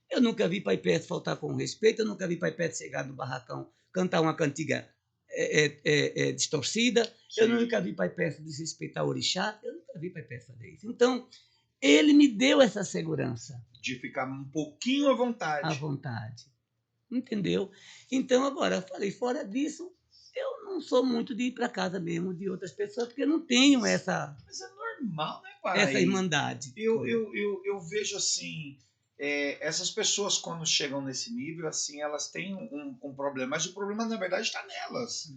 Eu nunca vi Pai Pécio faltar com respeito, eu nunca vi Pai Pécio chegar no barracão, cantar uma cantiga distorcida, Sim. eu nunca vi Pai Pécio desrespeitar o orixá, eu nunca vi Pai Pécio fazer isso. Então, ele me deu essa segurança. De ficar um pouquinho à vontade. À vontade. Entendeu? Então, agora, eu falei, fora disso, eu não sou muito de ir para casa mesmo de outras pessoas, porque eu não tenho essa... Mas é normal, né, pai? Essa irmandade. Eu vejo assim... essas pessoas, quando chegam nesse nível, assim, elas têm um problema, mas o problema, na verdade, está nelas.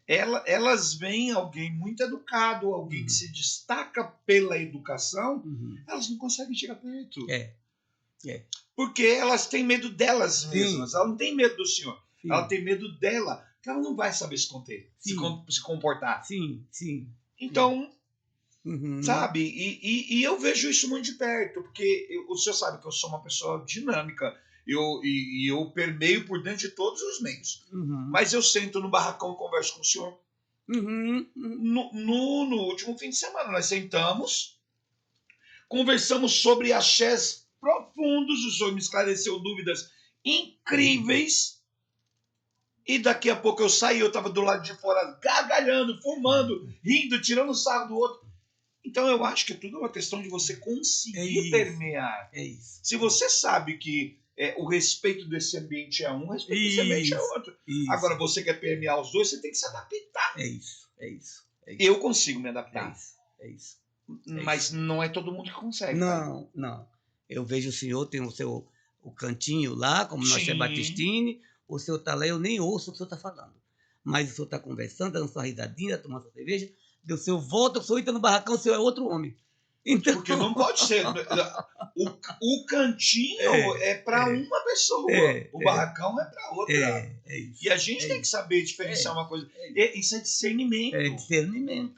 Elas veem alguém muito educado, alguém que se destaca pela educação, elas não conseguem chegar perto. Porque elas têm medo delas mesmas. Ela não tem medo do senhor. Sim. Ela tem medo dela, que ela não vai saber se conter, se comportar. Sim. Então... Sabe? E eu vejo isso muito de perto, porque o senhor sabe que eu sou uma pessoa dinâmica, eu permeio por dentro de todos os meios. Mas eu sento no barracão e converso com o senhor. No último fim de semana, nós sentamos, conversamos sobre axés profundos, o senhor me esclareceu dúvidas incríveis, e daqui a pouco eu saí, eu estava do lado de fora gargalhando, fumando, rindo, tirando sarro do outro. Então, eu acho que tudo é uma questão de você conseguir permear. Se você sabe que o respeito desse ambiente é um, o respeito desse ambiente é outro. Agora, você quer permear os dois, você tem que se adaptar. É isso. Eu consigo me adaptar. É isso. Mas não é todo mundo que consegue. Não. Eu vejo o senhor, tem o cantinho lá, como nós é Batistini, o senhor está lá, eu nem ouço o que o senhor está falando. Mas o senhor está conversando, dando sua risadinha, tomando sua cerveja, o senhor volta, o senhor entra no barracão, o senhor é outro homem. Então... Porque não pode ser. O cantinho é para uma pessoa, o barracão é para outra. E a gente tem que saber diferenciar uma coisa. Isso é discernimento.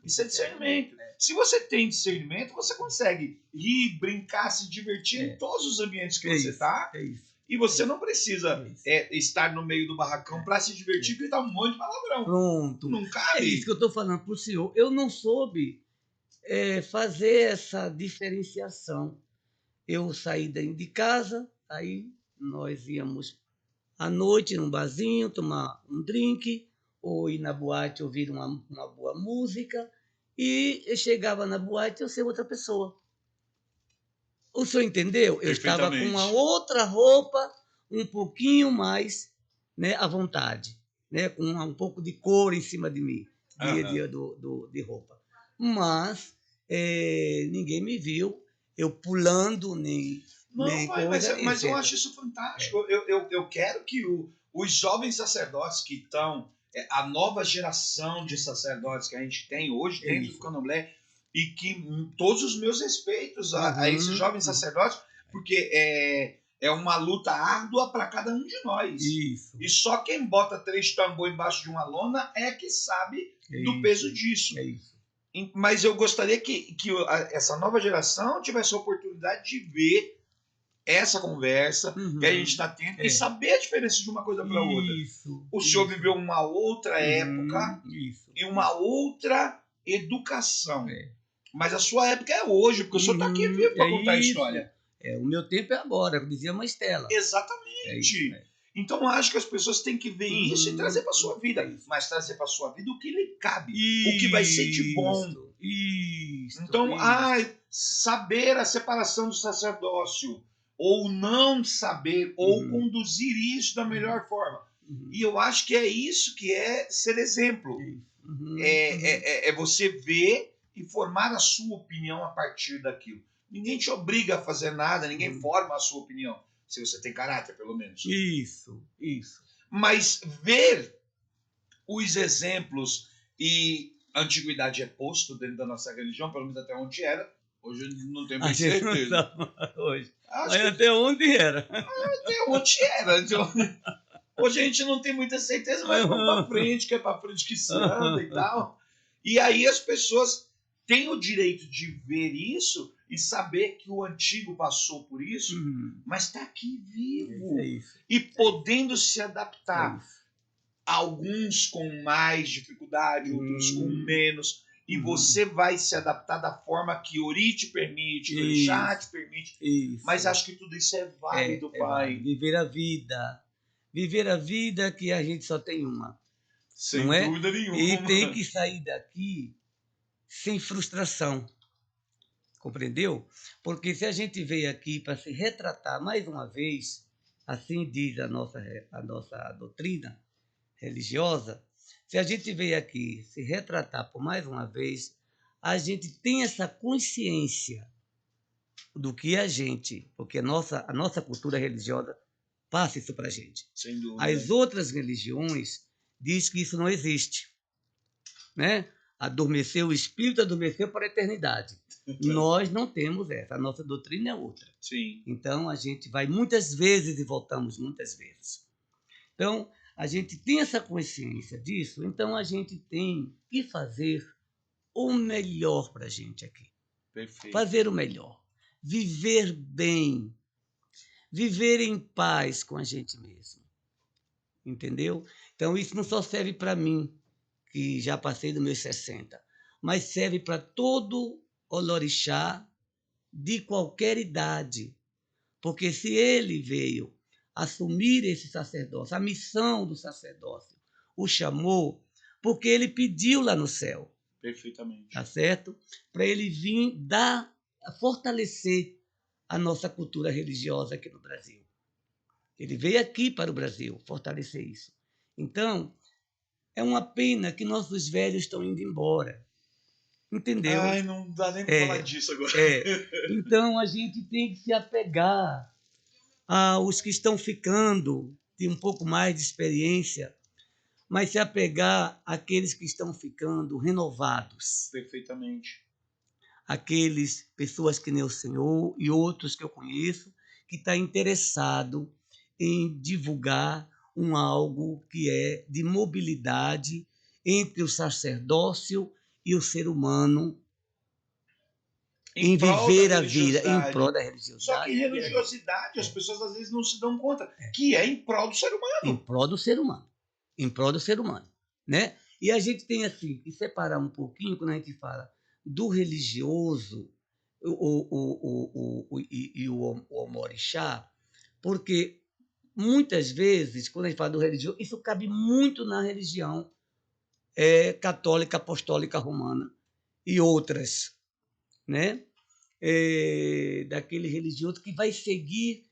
Isso é discernimento. Se você tem discernimento, você consegue rir, brincar, se divertir em todos os ambientes que você está. E você não precisa estar no meio do barracão para se divertir e gritar um monte de palavrão. Pronto. Não cabe. É isso que eu estou falando para o senhor. Eu não soube fazer essa diferenciação. Eu saí de casa, aí nós íamos à noite num barzinho, tomar um drink, ou ir na boate ouvir uma boa música, e eu chegava na boate e eu ser outra pessoa. O senhor entendeu? Eu estava com uma outra roupa, um pouquinho mais, né, à vontade, né, com um pouco de cor em cima de mim, de roupa. Mas ninguém me viu, eu pulando, nem coisa. Mas eu acho isso fantástico. Eu quero que os jovens sacerdotes que estão, a nova geração de sacerdotes que a gente tem hoje dentro do Candomblé, e que todos os meus respeitos a esses jovens sacerdotes, porque é uma luta árdua para cada um de nós. Isso. E só quem bota 3 tambor embaixo de uma lona é que sabe do peso disso. Mas eu gostaria que essa nova geração tivesse a oportunidade de ver essa conversa que a gente está tendo e saber a diferença de uma coisa para outra. O senhor viveu uma outra época e uma outra educação. Mas a sua época é hoje, porque o senhor está aqui vivo para contar a história. O meu tempo é agora, como dizia uma Estela. Exatamente. Então eu acho que as pessoas têm que ver isso e trazer para a sua vida. Mas trazer para a sua vida o que lhe cabe, o que vai ser de bom. Então, saber a separação do sacerdócio, ou não saber, ou conduzir isso da melhor forma. E eu acho que é isso que é ser exemplo. É você ver e formar a sua opinião a partir daquilo. Ninguém te obriga a fazer nada, ninguém forma a sua opinião. Se você tem caráter, pelo menos. Isso. Mas ver os exemplos E a antiguidade é posto dentro da nossa religião, pelo menos até onde era. Hoje eu não tenho A bem gente não certeza. sabe hoje. Acho Mas que até onde era? até onde era. Então, hoje a gente não tem muita certeza, mas vamos para frente, que é para frente que se anda e tal. E aí as pessoas têm o direito de ver isso e saber que o antigo passou por isso, mas está aqui vivo. É isso. E podendo se É adaptar. isso. Alguns com mais dificuldade, outros com menos. E você vai se adaptar da forma que Ori te permite, que o Orixá te permite. Isso. Mas acho que tudo isso é válido, pai. válido. Viver a vida. Viver a vida que a gente só tem uma. Sem não é? dúvida nenhuma. E tem que sair daqui sem frustração. Compreendeu? Porque se a gente veio aqui para se retratar mais uma vez, assim diz a nossa doutrina religiosa, se a gente veio aqui se retratar por mais uma vez, a gente tem essa consciência do que a gente, porque a nossa cultura religiosa passa isso para a gente. Sem dúvida. As outras religiões diz que isso não existe, né? Adormeceu, o espírito adormeceu para a eternidade. Nós não temos essa, a nossa doutrina é outra. Sim. Então a gente vai muitas vezes e voltamos muitas vezes. Então a gente tem essa consciência disso, então a gente tem que fazer o melhor para a gente aqui. Perfeito. Fazer o melhor. Viver bem. Viver em paz com a gente mesmo. Entendeu? Então isso não só serve para mim, que já passei dos meus 60, mas serve para todo olorixá de qualquer idade. Porque se ele veio assumir esse sacerdócio, a missão do sacerdócio, o chamou, porque ele pediu lá no céu. Perfeitamente. Tá certo? Para ele vir fortalecer a nossa cultura religiosa aqui no Brasil. Ele veio aqui para o Brasil fortalecer isso. Então, é uma pena que nossos velhos estão indo embora. Entendeu? Ai, não dá nem para falar disso agora. Então, a gente tem que se apegar aos que estão ficando de um pouco mais de experiência, mas se apegar àqueles que estão ficando renovados. Perfeitamente. Aqueles pessoas que nem o senhor e outros que eu conheço, que está interessado em divulgar algo que é de mobilidade entre o sacerdócio e o ser humano em viver a vida em prol da religiosidade. Só que religiosidade, as pessoas às vezes não se dão conta, que é em prol do ser humano. Em prol do ser humano. Em prol do ser humano. Né? E a gente tem assim que separar um pouquinho quando a gente fala do religioso e o omorixá, porque muitas vezes, quando a gente fala do religioso, isso cabe muito na religião católica, apostólica, romana e outras, né? Daquele religioso que vai seguir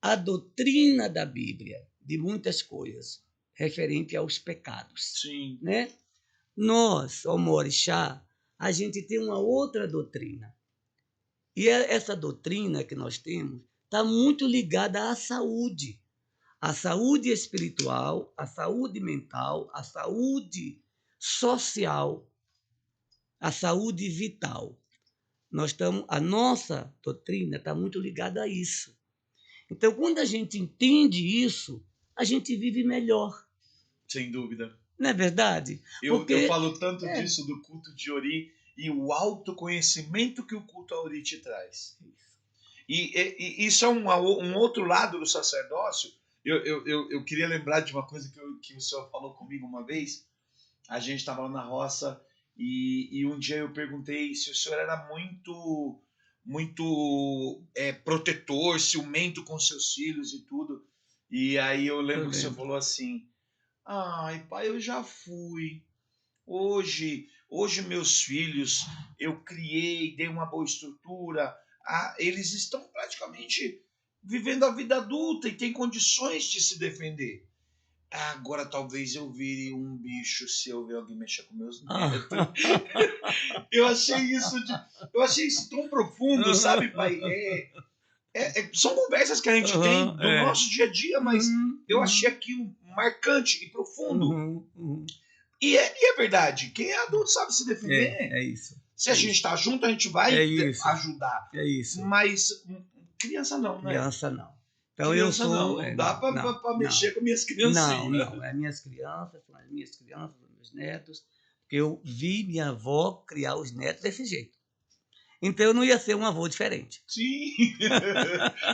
a doutrina da Bíblia, de muitas coisas, referente aos pecados. Sim. Né? Nós, omorixá, a gente tem uma outra doutrina. E essa doutrina que nós temos está muito ligada à saúde. A saúde espiritual, a saúde mental, a saúde social, a saúde vital. A nossa doutrina está muito ligada a isso. Então, quando a gente entende isso, a gente vive melhor. Sem dúvida. Não é verdade? Eu falo tanto disso do culto de Ori e o autoconhecimento que o culto a Ori te traz. E isso é um outro lado do sacerdócio. Eu queria lembrar de uma coisa que o senhor falou comigo uma vez. A gente estava lá na roça e um dia eu perguntei se o senhor era muito protetor, ciumento com seus filhos e tudo. E aí eu lembro que o senhor falou assim: ai, pai, eu já fui. Hoje meus filhos, eu criei, dei uma boa estrutura. Eles estão praticamente vivendo a vida adulta e têm condições de se defender. Agora talvez eu vire um bicho se eu ver alguém mexer com meus netos. Eu achei isso tão profundo, sabe, pai? São conversas que a gente tem do nosso dia a dia, mas eu achei aquilo marcante e profundo. E é verdade, quem é adulto sabe se defender. É isso. Se a gente está junto, a gente vai ajudar. É isso. Mas criança não, né? Criança não. Então criança não dá para mexer com minhas criancinhas. Não, as minhas crianças são as minhas crianças, os meus netos, porque eu vi minha avó criar os netos desse jeito. Então eu não ia ser um avô diferente. Sim,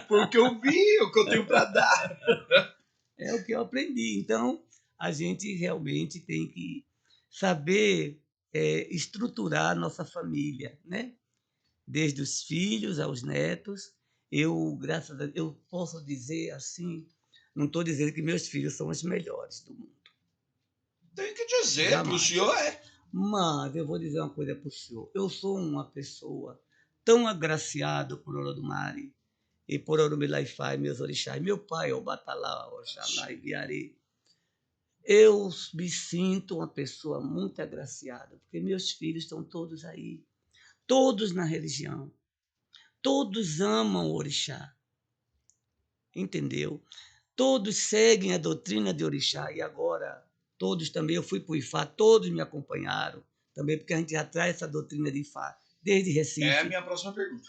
porque eu vi o que eu tenho para dar. É o que eu aprendi. Então a gente realmente tem que saber estruturar a nossa família, né? Desde os filhos aos netos. Eu, graças a Deus, eu posso dizer assim, não estou dizendo que meus filhos são os melhores do mundo. Tem que dizer, para o senhor é. Mas eu vou dizer uma coisa para o senhor. Eu sou uma pessoa tão agraciada por Olodumare e por Orumilá-Ifá e meus orixás. Meu pai, o Batalá, Oxalá e Biari. Eu me sinto uma pessoa muito agraciada, porque meus filhos estão todos aí, todos na religião. Todos amam o orixá, entendeu? Todos seguem a doutrina de orixá e agora todos também, eu fui para o Ifá, todos me acompanharam também, porque a gente já traz essa doutrina de Ifá desde Recife. É a minha próxima pergunta.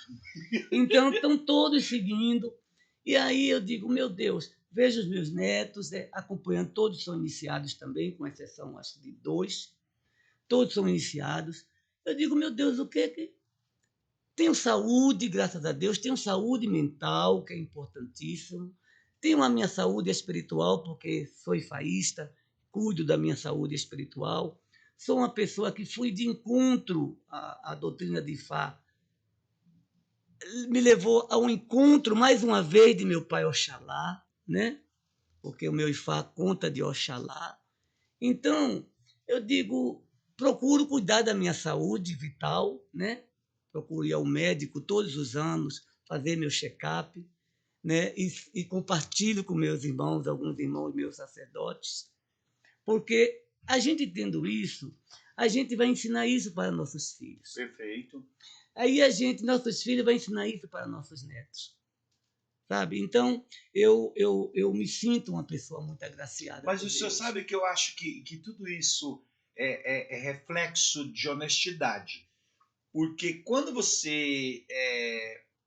Então estão todos seguindo e aí eu digo, meu Deus, vejo os meus netos acompanhando, todos são iniciados também, com exceção acho de 2, todos são iniciados. Eu digo, meu Deus, o que tenho saúde, graças a Deus, tenho saúde mental, que é importantíssimo. Tenho a minha saúde espiritual, porque sou ifaísta, cuido da minha saúde espiritual. Sou uma pessoa que fui de encontro à doutrina de Ifá. Me levou ao encontro, mais uma vez, de meu pai Oxalá, né? Porque o meu Ifá conta de Oxalá. Então, eu digo, procuro cuidar da minha saúde vital, né? Procuro ir ao médico todos os anos, fazer meu check-up, né? E compartilho com meus irmãos, alguns irmãos meus sacerdotes, porque a gente tendo isso, a gente vai ensinar isso para nossos filhos. Perfeito. Aí nossos filhos vão ensinar isso para nossos netos. Sabe? Então, eu me sinto uma pessoa muito agraciada. Mas o senhor sabe que eu acho que tudo isso é reflexo de honestidade. Porque quando você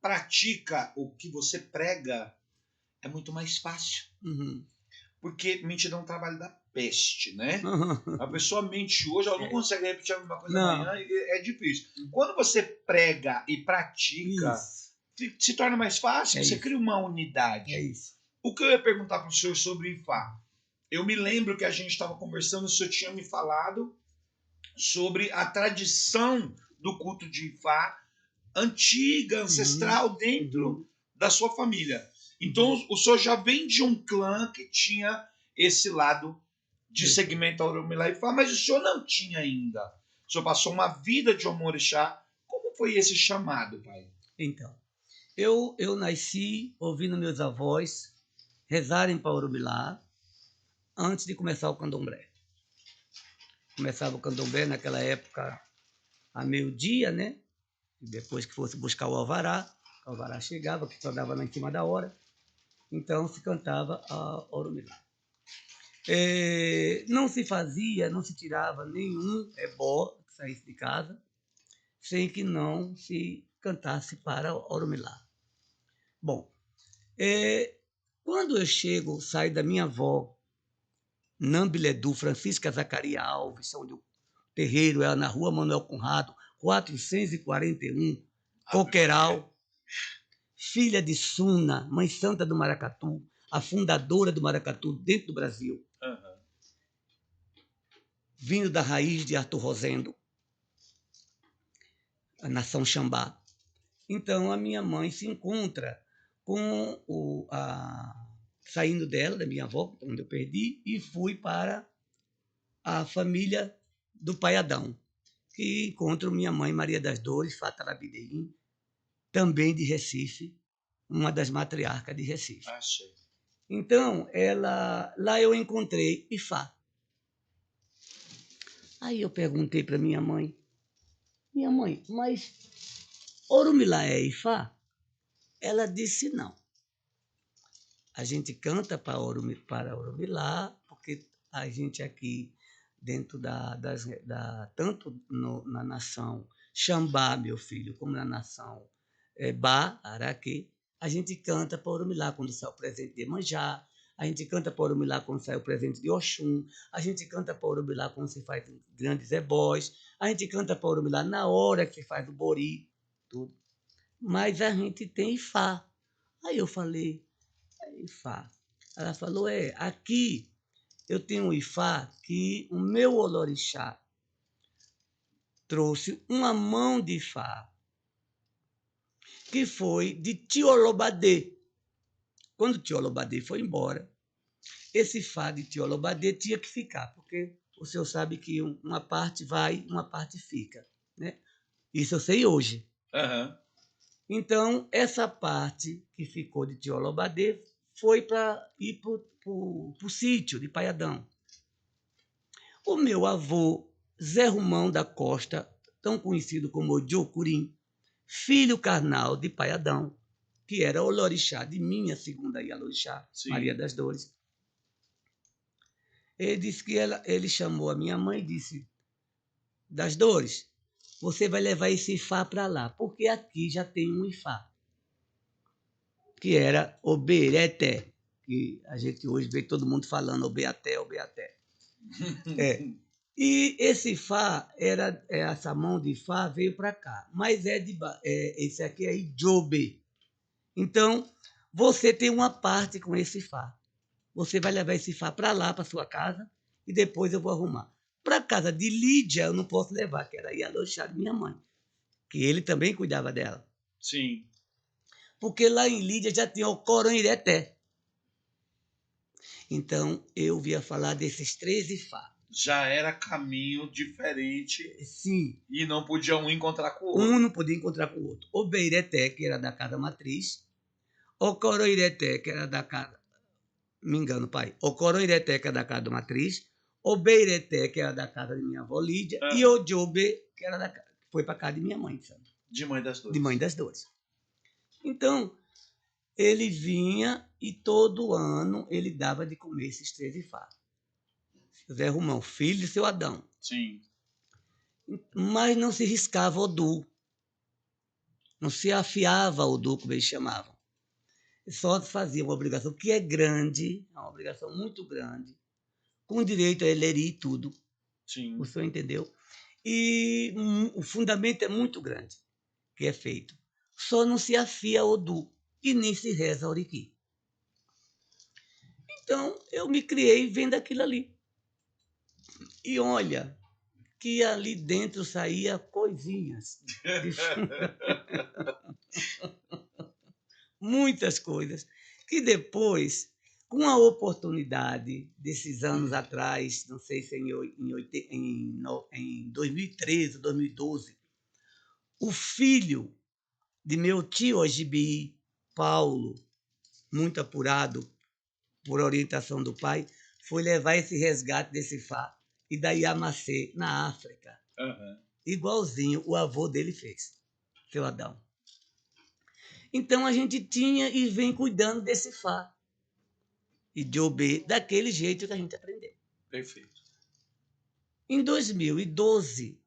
pratica o que você prega, é muito mais fácil. Uhum. Porque mentir é um trabalho da peste, né? Uhum. A pessoa mente hoje, ela não consegue repetir a mesma coisa Não. amanhã, é difícil. Quando você prega e pratica, se torna mais fácil, você cria uma unidade. É isso. O que eu ia perguntar para o senhor sobre Ifá? Eu me lembro que a gente estava conversando, o senhor tinha me falado sobre a tradição do culto de Ifá, antiga, ancestral, dentro da sua família. Então, o senhor já vem de um clã que tinha esse lado de segmento a Orumilá-Ifá, mas o senhor não tinha ainda. O senhor passou uma vida de Omorixá. Como foi esse chamado, pai? Então, eu nasci ouvindo meus avós rezarem para Orumilá antes de começar o candomblé. Começava o candomblé naquela época a meio-dia, né? E depois que fosse buscar o alvará chegava, que só dava lá em cima da hora. Então se cantava a Orumilá. Não se fazia, não se tirava nenhum ebó que saísse de casa sem que não se cantasse para Orumilá. Bom, quando eu saio da minha avó, Nambiledu, Francisca Zacaria Alves, onde o terreiro é na rua Manuel Conrado, 441, Coqueiral, filha de Suna, mãe santa do Maracatu, a fundadora do Maracatu dentro do Brasil, vindo da raiz de Arthur Rosendo, a nação Xambá. Então a minha mãe se encontra com saindo dela, da minha avó, onde eu perdi, e fui para a família do pai Adão, que encontro minha mãe Maria das Dores, Fata Labideim, também de Recife, uma das matriarcas de Recife. Achei. Então, lá eu encontrei Ifá. Aí eu perguntei para minha mãe, mas Orumilá é Ifá? Ela disse não. A gente canta para Orumilá, porque a gente aqui dentro tanto na nação Xambá, meu filho, como na nação Bá, Araquê, a gente canta para Orumilá quando sai o presente de Iemanjá, a gente canta para Orumilá quando sai o presente de Oxum, a gente canta para Orumilá quando se faz grandes ebós, a gente canta para Orumilá na hora que se faz o bori, tudo. Mas a gente tem Ifá. Aí eu falei, Ifá. Ela falou, aqui eu tenho um Ifá que o meu Olorixá trouxe uma mão de Ifá, que foi de Tiolobadê. Quando Tiolobadê foi embora, esse Ifá de Tiolobadê tinha que ficar, porque o senhor sabe que uma parte vai, uma parte fica, né? Isso eu sei hoje. Uhum. Então, essa parte que ficou de Tiolobadê foi para ir para o sítio de Paiadão. O meu avô, Zé Romão da Costa, tão conhecido como Ojocurim, filho carnal de Paiadão, que era Olorixá de minha segunda Ialorixá, Maria das Dores. Ele disse que ele chamou a minha mãe e disse, das Dores, você vai levar esse Ifá para lá, porque aqui já tem um Ifá, que era Obereté, que a gente hoje vê todo mundo falando Obeaté, Obeaté. E esse Ifá, essa mão de Ifá veio para cá, mas esse aqui é Ijobe. Então, você tem uma parte com esse Ifá. Você vai levar esse Ifá para lá, para sua casa, e depois eu vou arrumar. Para a casa de Lídia, eu não posso levar, que era Ialoxá de minha mãe, que ele também cuidava dela. Sim. Porque lá em Lídia já tinha o Coronhireté. Então, eu via falar desses 3 Ifá. Já era caminho diferente. Sim. E não podia um encontrar com o outro. Um não podia encontrar com o outro. O Beireté, que era da casa matriz, o Coroireté, que era da casa... Me engano, pai. O Coroireté, que era da casa matriz, o Beireté, que era da casa de minha avó Lídia, e o Jobe, que era que foi para casa de minha mãe, sabe? De Mãe das Dores. De Mãe das Dores. Então, ele vinha e todo ano ele dava de comer esses 3 Ifá. Zé Romão, filho de seu Adão. Sim. Mas não se riscava Odu. Não se afiava Odu, como eles chamavam. Só fazia uma obrigação que é grande, é uma obrigação muito grande, com direito a elerir e tudo. Sim. O senhor entendeu? E o fundamento é muito grande que é feito. Só não se afia Odu e nem se reza Oriqui. Então, eu me criei vendo aquilo ali. E olha, que ali dentro saía coisinhas. Muitas coisas. Que depois, com a oportunidade desses anos atrás, não sei se em 2013, 2012, o filho de meu tio Ogibi, Paulo, muito apurado por orientação do pai, foi levar esse resgate desse Ifá e da Iamacê, na África. Uhum. Igualzinho o avô dele fez, seu Adão. Então a gente tinha e vem cuidando desse Ifá e de Obê daquele jeito que a gente aprendeu. Perfeito. Em 2012,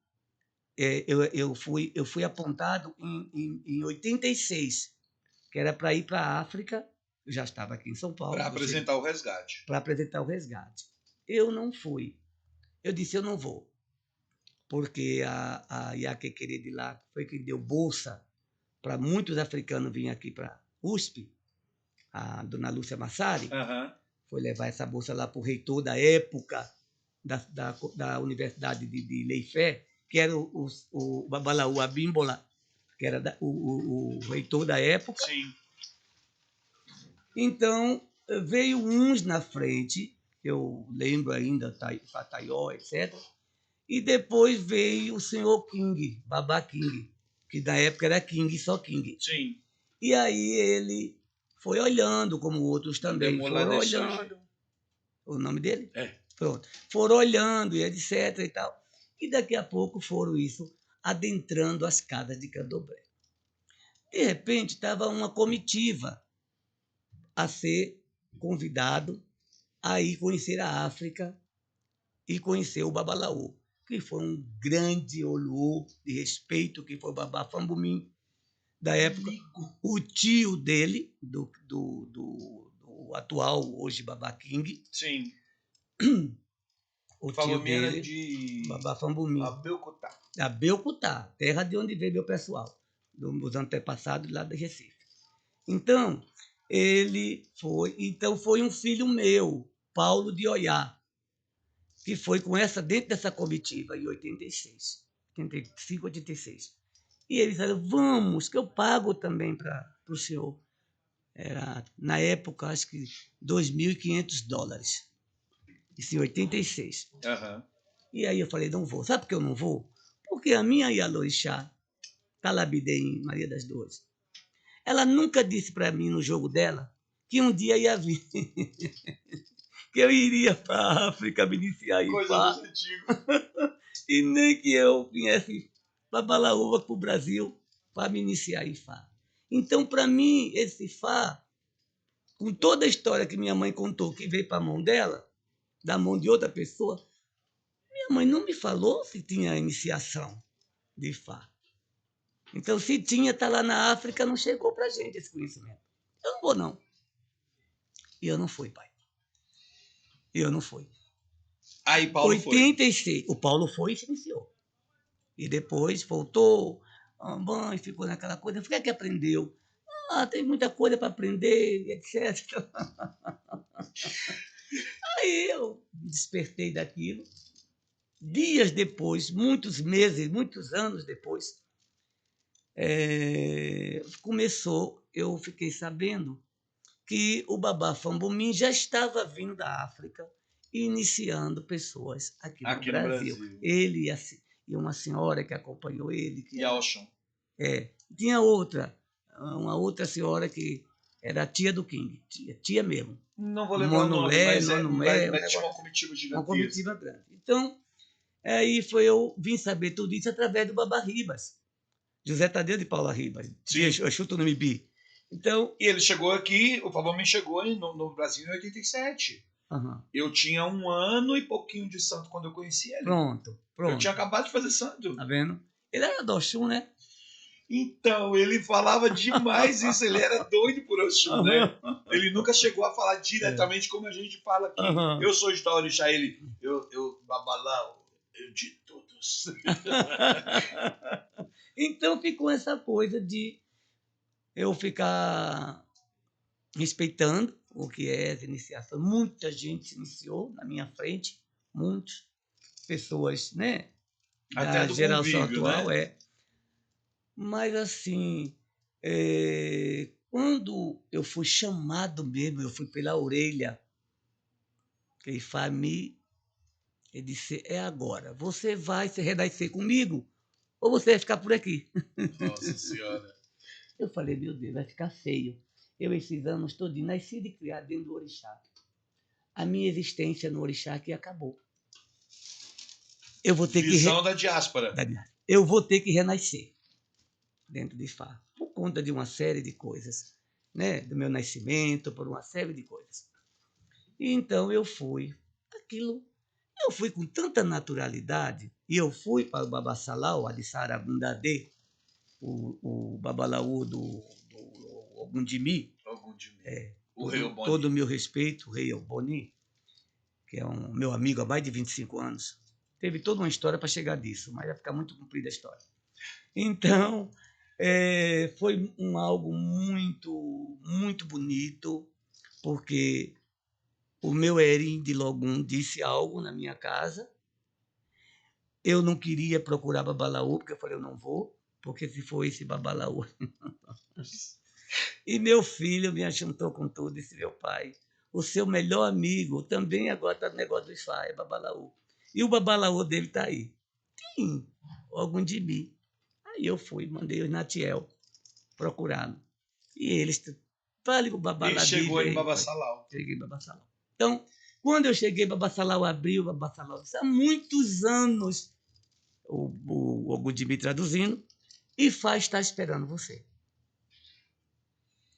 eu fui apontado em 86, que era para ir para a África. Eu já estava aqui em São Paulo. Para apresentar o resgate. Para apresentar o resgate. Eu não fui. Eu disse, eu não vou. Porque a Iaque de lá foi quem deu bolsa para muitos africanos virem aqui para USP, a dona Lúcia Massari, foi levar essa bolsa lá para o reitor da época da Universidade de Leifé, que era o Babalaú Abimbola, que era o reitor da época. Sim. Então, veio uns na frente, eu lembro ainda, Fataió, etc., e depois veio o senhor King, Babá King, que na época era King, só King. Sim. E aí ele foi olhando, como outros também foram olhando. O nome dele? Pronto. Foram olhando e etc e tal. E daqui a pouco foram isso, adentrando as casas de Candomblé. De repente, estava uma comitiva a ser convidado a ir conhecer a África e conhecer o Babalaô, que foi um grande olô de respeito, que foi o Babá Fambumim da época. O tio dele, do atual, hoje Babá King. Sim. O Falou tio dele, de Babá Fambumim. Abelcutá. Abelcutá, terra de onde veio meu pessoal, dos antepassados lá de Recife. Então, foi um filho meu, Paulo de Oiá, que foi dentro dessa comitiva em 85, 86. E eles disseram, vamos, que eu pago também para o senhor. Era, na época, acho que $2.500. Isso em 86. Uhum. E aí eu falei, não vou. Sabe por que eu não vou? Porque a minha Ialorixá, Calabidem, Maria das Dores, ela nunca disse para mim no jogo dela que um dia ia vir. Que eu iria para a África me iniciar em Coisa Ifá. dos antigos. E nem que eu viesse para Balaúva, para o Brasil, para me iniciar em Ifá. Então, para mim, esse Ifá, com toda a história que minha mãe contou, que veio para a mão dela, da mão de outra pessoa, minha mãe não me falou se tinha iniciação de Ifá. Então, se tinha, está lá na África, não chegou para a gente esse conhecimento. Eu não vou, não. E eu não fui, pai. E eu não fui. Aí Paulo 86, o Paulo foi e se iniciou. E depois voltou, a mãe ficou naquela coisa. O que é que aprendeu? Tem muita coisa para aprender, etc. Aí eu despertei daquilo. Dias depois, muitos meses, muitos anos depois, eu fiquei sabendo que o Babá Fambumim já estava vindo da África e iniciando pessoas aqui no Brasil. Ele e uma senhora que acompanhou ele. Que Yalshon. Tinha uma outra senhora que era a tia do King, tia mesmo. Não vou lembrar o nome, mas tinha uma comitiva gigantesca. Uma comitiva grande. Então, aí eu vim saber tudo isso através do Babá Ribas, José Tadeu de Paula Ribas, de Chuto no Mibi. Então, e ele chegou aqui, o Fambumim chegou no Brasil em 87. Uhum. Eu tinha 1 ano e pouquinho de santo quando eu conheci ele. Pronto. Eu tinha acabado de fazer santo. Tá vendo? Ele era do Oxum, né? Então, ele falava demais isso, ele era doido por Oxum, né? Ele nunca chegou a falar diretamente como a gente fala aqui. Eu sou de tal orixá, eu Babalau, eu de todos. Então ficou essa coisa de eu ficar respeitando o que é essa iniciação. Muita gente se iniciou na minha frente, muitas pessoas, né? Até da geração convívio, atual, né? Mas assim, quando eu fui chamado mesmo, eu fui pela orelha, que Ifá-mi, ele disse, é agora, você vai se renascer comigo ou você vai ficar por aqui? Nossa Senhora. Eu falei, meu Deus, vai ficar feio. Eu, esses anos todos, nasci e criado dentro do orixá. A minha existência no orixá aqui acabou. Eu vou ter Visão da diáspora. Eu vou ter que renascer dentro de Ifá, por conta de uma série de coisas, né? Do meu nascimento, por uma série de coisas. E então eu fui. Eu fui com tanta naturalidade, e eu fui para o Babassalau, Adissara Bundadê, o Babalaú do Ogundimi. O rei Oboni. Todo o meu respeito, o rei Oboni, que é um meu amigo há mais de 25 anos. Teve toda uma história para chegar disso, mas vai ficar muito comprida a história. Então, foi algo muito, muito bonito, porque o meu Erim de Logum disse algo na minha casa. Eu não queria procurar Babalaú, porque eu falei, eu não vou, porque se for esse Babalaú... E meu filho me ajuntou com tudo, disse, meu pai, o seu melhor amigo também agora está no negócio do Ifá, é Babalaú. E o Babalaú dele está aí. Sim, algum de mim. Aí eu fui, mandei o Natiel procurá-lo. E eles, fale para o Babalaú. E chegou em Babassalau. Cheguei em Babassalau. Então, quando eu cheguei em Babassalau, abriu o Babassalau. Há muitos anos, o Ogundimi traduzindo, Ifá está esperando você.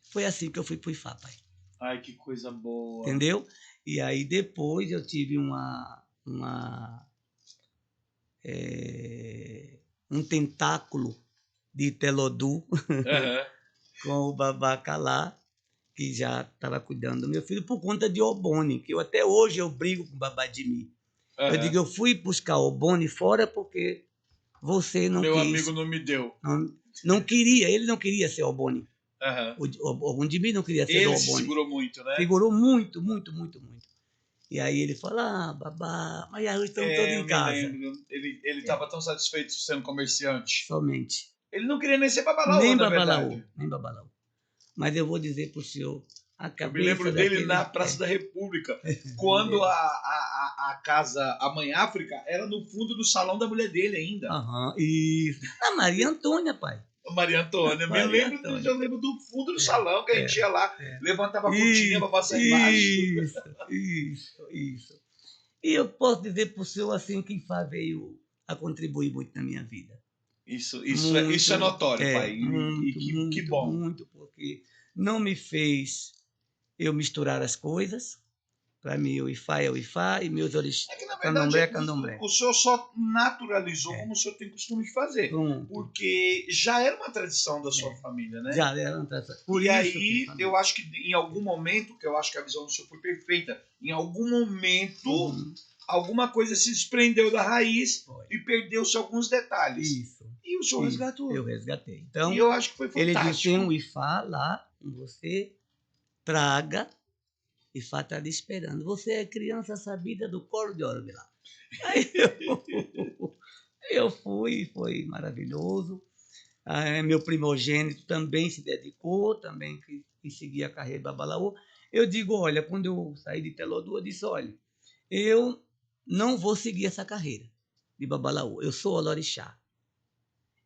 Foi assim que eu fui para o Ifá, pai. Ai, que coisa boa. Entendeu? E aí depois eu tive uma uma, um tentáculo de Telodum Aham. com o Babaca lá, que já estava cuidando do meu filho por conta de Obone, que até hoje eu brigo com o Babá de mim. Eu digo, Aham. eu fui buscar Obone fora porque você não Meu quis, amigo não me deu. não queria, ele não queria ser Obone. Aham. O Obone não queria ser do Ele se Obone. segurou muito, né? Segurou muito, muito, muito, muito. E aí ele falou, babá, mas aí estamos todos Eu em me casa. lembro. Ele estava tão satisfeito sendo comerciante. Somente. Ele não queria nem ser babalaô, Nem na babalaô, verdade. nem babalaô. Mas eu vou dizer para o senhor, a Eu me lembro cabeça dele daquele... na Praça da República, quando a casa, a Mãe África, era no fundo do salão da mulher dele ainda. Aham, isso. A Maria Antônia, pai. A Maria Antônia. Maria Antônia. Eu lembro do fundo do salão, que a gente ia lá, levantava a cortininha para passar Isso, embaixo. isso. E eu posso dizer para o senhor assim que Fá veio a contribuir muito na minha vida. Isso Muito, é notório, pai. Muito, Que muito, bom. muito, porque não me fez eu misturar as coisas. Para mim, o Ifá é o Ifá e meus orixás. É que, na Candomblé verdade, é candomblé. o senhor só naturalizou como o senhor tem costume de fazer. Pronto. Porque já era uma tradição da sua família, né? Já era uma tradição. Por E isso aí, eu acho que em algum momento, que eu acho que a visão do senhor foi perfeita, em algum momento, alguma coisa se desprendeu da raiz e perdeu-se alguns detalhes. Isso. E o senhor resgatou. Eu resgatei. Então, e eu acho que foi fantástico. Ele disse, tem um Ifá lá com você, traga, Ifá está ali esperando. Você é criança sabida do coro de ouro de lá. Aí eu fui, foi maravilhoso. Meu primogênito também se dedicou, também quis seguir a carreira de babalaô. Eu digo, olha, quando eu saí de Telodum, eu disse, olha, eu não vou seguir essa carreira de babalaô. Eu sou Olorixá.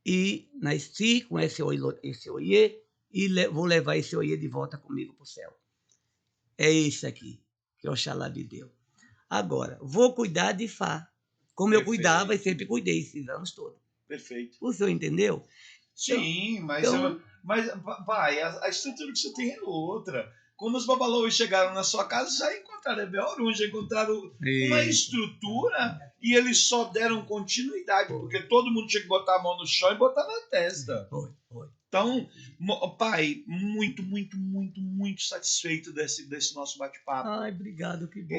E nasci com esse oiê e vou levar esse oiê de volta comigo para o céu. É esse aqui que Oxalá me deu. Agora, vou cuidar de Fá, como eu cuidava e sempre cuidei esses anos todos. Perfeito. O senhor entendeu? Sim, mas pai, a estrutura que você tem é outra. Quando os babalaôs chegaram na sua casa, já encontraram Ebel, já encontraram uma estrutura e eles só deram continuidade, porque todo mundo tinha que botar a mão no chão e botar na testa. Foi. Então, pai, muito, muito, muito, muito satisfeito desse nosso bate-papo. Ai, obrigado, que bom.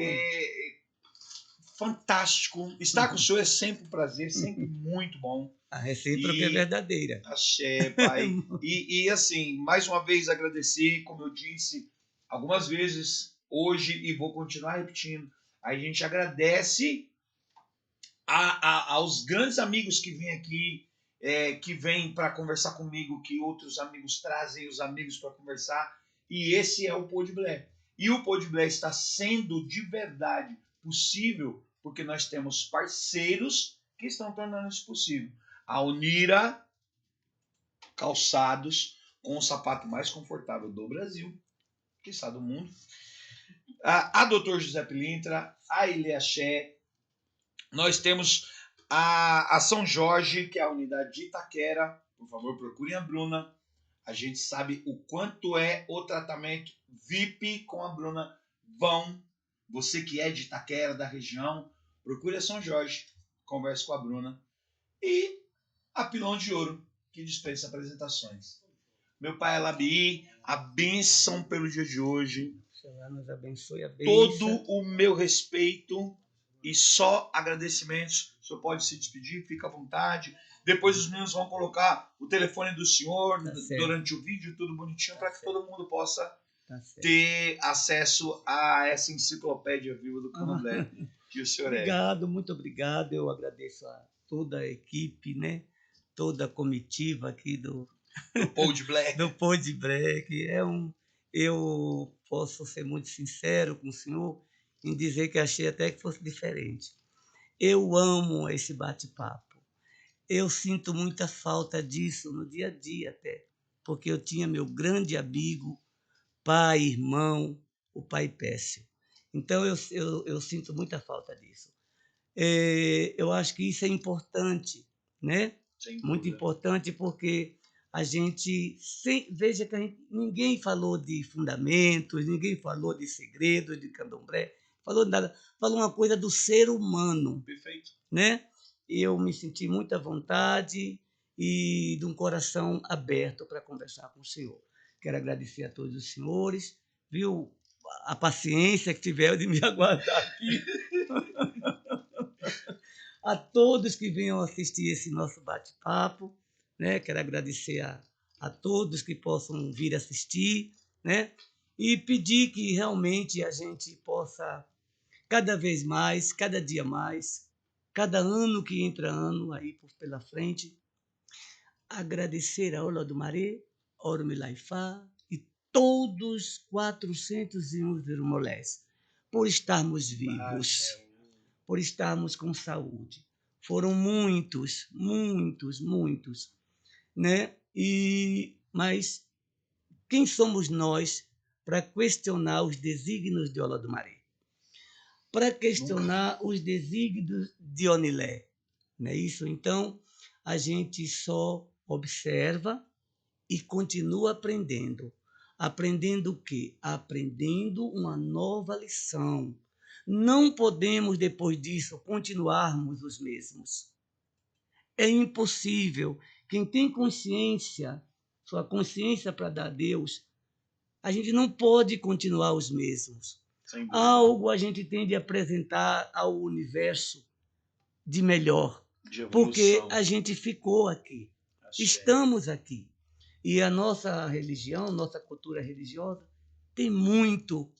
Fantástico. Estar com o senhor é sempre um prazer, sempre muito bom. A recíproca é verdadeira. Axé, pai. E assim, mais uma vez agradecer, como eu disse algumas vezes hoje e vou continuar repetindo. A gente agradece aos grandes amigos que vêm aqui, que vêm para conversar comigo, que outros amigos trazem os amigos para conversar. E esse é o Podblé. E o Podblé está sendo de verdade possível porque nós temos parceiros que estão tornando isso possível. A Unira Calçados, com o sapato mais confortável do Brasil, que está do mundo. A Dr. José Pilintra, a Ilhaxé. Nós temos a São Jorge, que é a unidade de Itaquera. Por favor, procurem a Bruna. A gente sabe o quanto é o tratamento VIP com a Bruna. Você que é de Itaquera, da região, procure a São Jorge, converse com a Bruna. E a Pilão de Ouro, que dispensa apresentações. Meu pai Alabi, a bênção pelo dia de hoje. Senhor nos abençoe, a bênção. Todo o meu respeito e só agradecimentos. O senhor pode se despedir, fica à vontade. Depois os meninos vão colocar o telefone do senhor durante o vídeo, tudo bonitinho, para que todo mundo possa ter acesso a essa enciclopédia viva do Candomblé que o senhor obrigado, muito obrigado. Eu agradeço a toda a equipe, né? Toda a comitiva aqui do Podblé. Do Podblé, que eu posso ser muito sincero com o senhor em dizer que achei até que fosse diferente. Eu amo esse bate-papo. Eu sinto muita falta disso no dia a dia até, porque eu tinha meu grande amigo, pai, irmão, o pai Pécio. Então eu sinto muita falta disso. Eu acho que isso é importante, né? Muito importante, porque a gente veja que ninguém falou de fundamentos, ninguém falou de segredos de candomblé, falou nada, falou uma coisa do ser humano, Perfeito. né? E eu me senti muito à vontade e de um coração aberto para conversar com o senhor. Quero agradecer a todos os senhores, viu? A paciência que tiveram de me aguardar aqui. A todos que venham assistir esse nosso bate-papo, né? Quero agradecer a todos que possam vir assistir, né? E pedir que realmente a gente possa, cada vez mais, cada dia mais, cada ano que entra ano aí pela frente, agradecer a Olodumare, Ormilaifá e todos 401 Irmãos por estarmos vivos, por estarmos com saúde. Foram muitos, muitos, muitos, né? Mas quem somos nós para questionar os desígnios de Olodumare? Para questionar os desígnios de Onilé, não é isso? Então, a gente só observa e continua aprendendo. Aprendendo o quê? Aprendendo uma nova lição. Não podemos, depois disso, continuarmos os mesmos. É impossível. Quem tem consciência, sua consciência para dar a Deus, a gente não pode continuar os mesmos. Algo a gente tem de apresentar ao universo de melhor, porque a gente ficou aqui, estamos aqui. E a nossa religião, nossa cultura religiosa, tem muito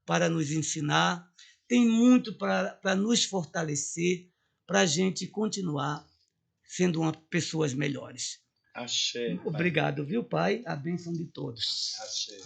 para nos ensinar, tem muito para nos fortalecer, para a gente continuar sendo pessoas melhores. Axé. Obrigado, viu, Pai? A bênção de todos. Axé.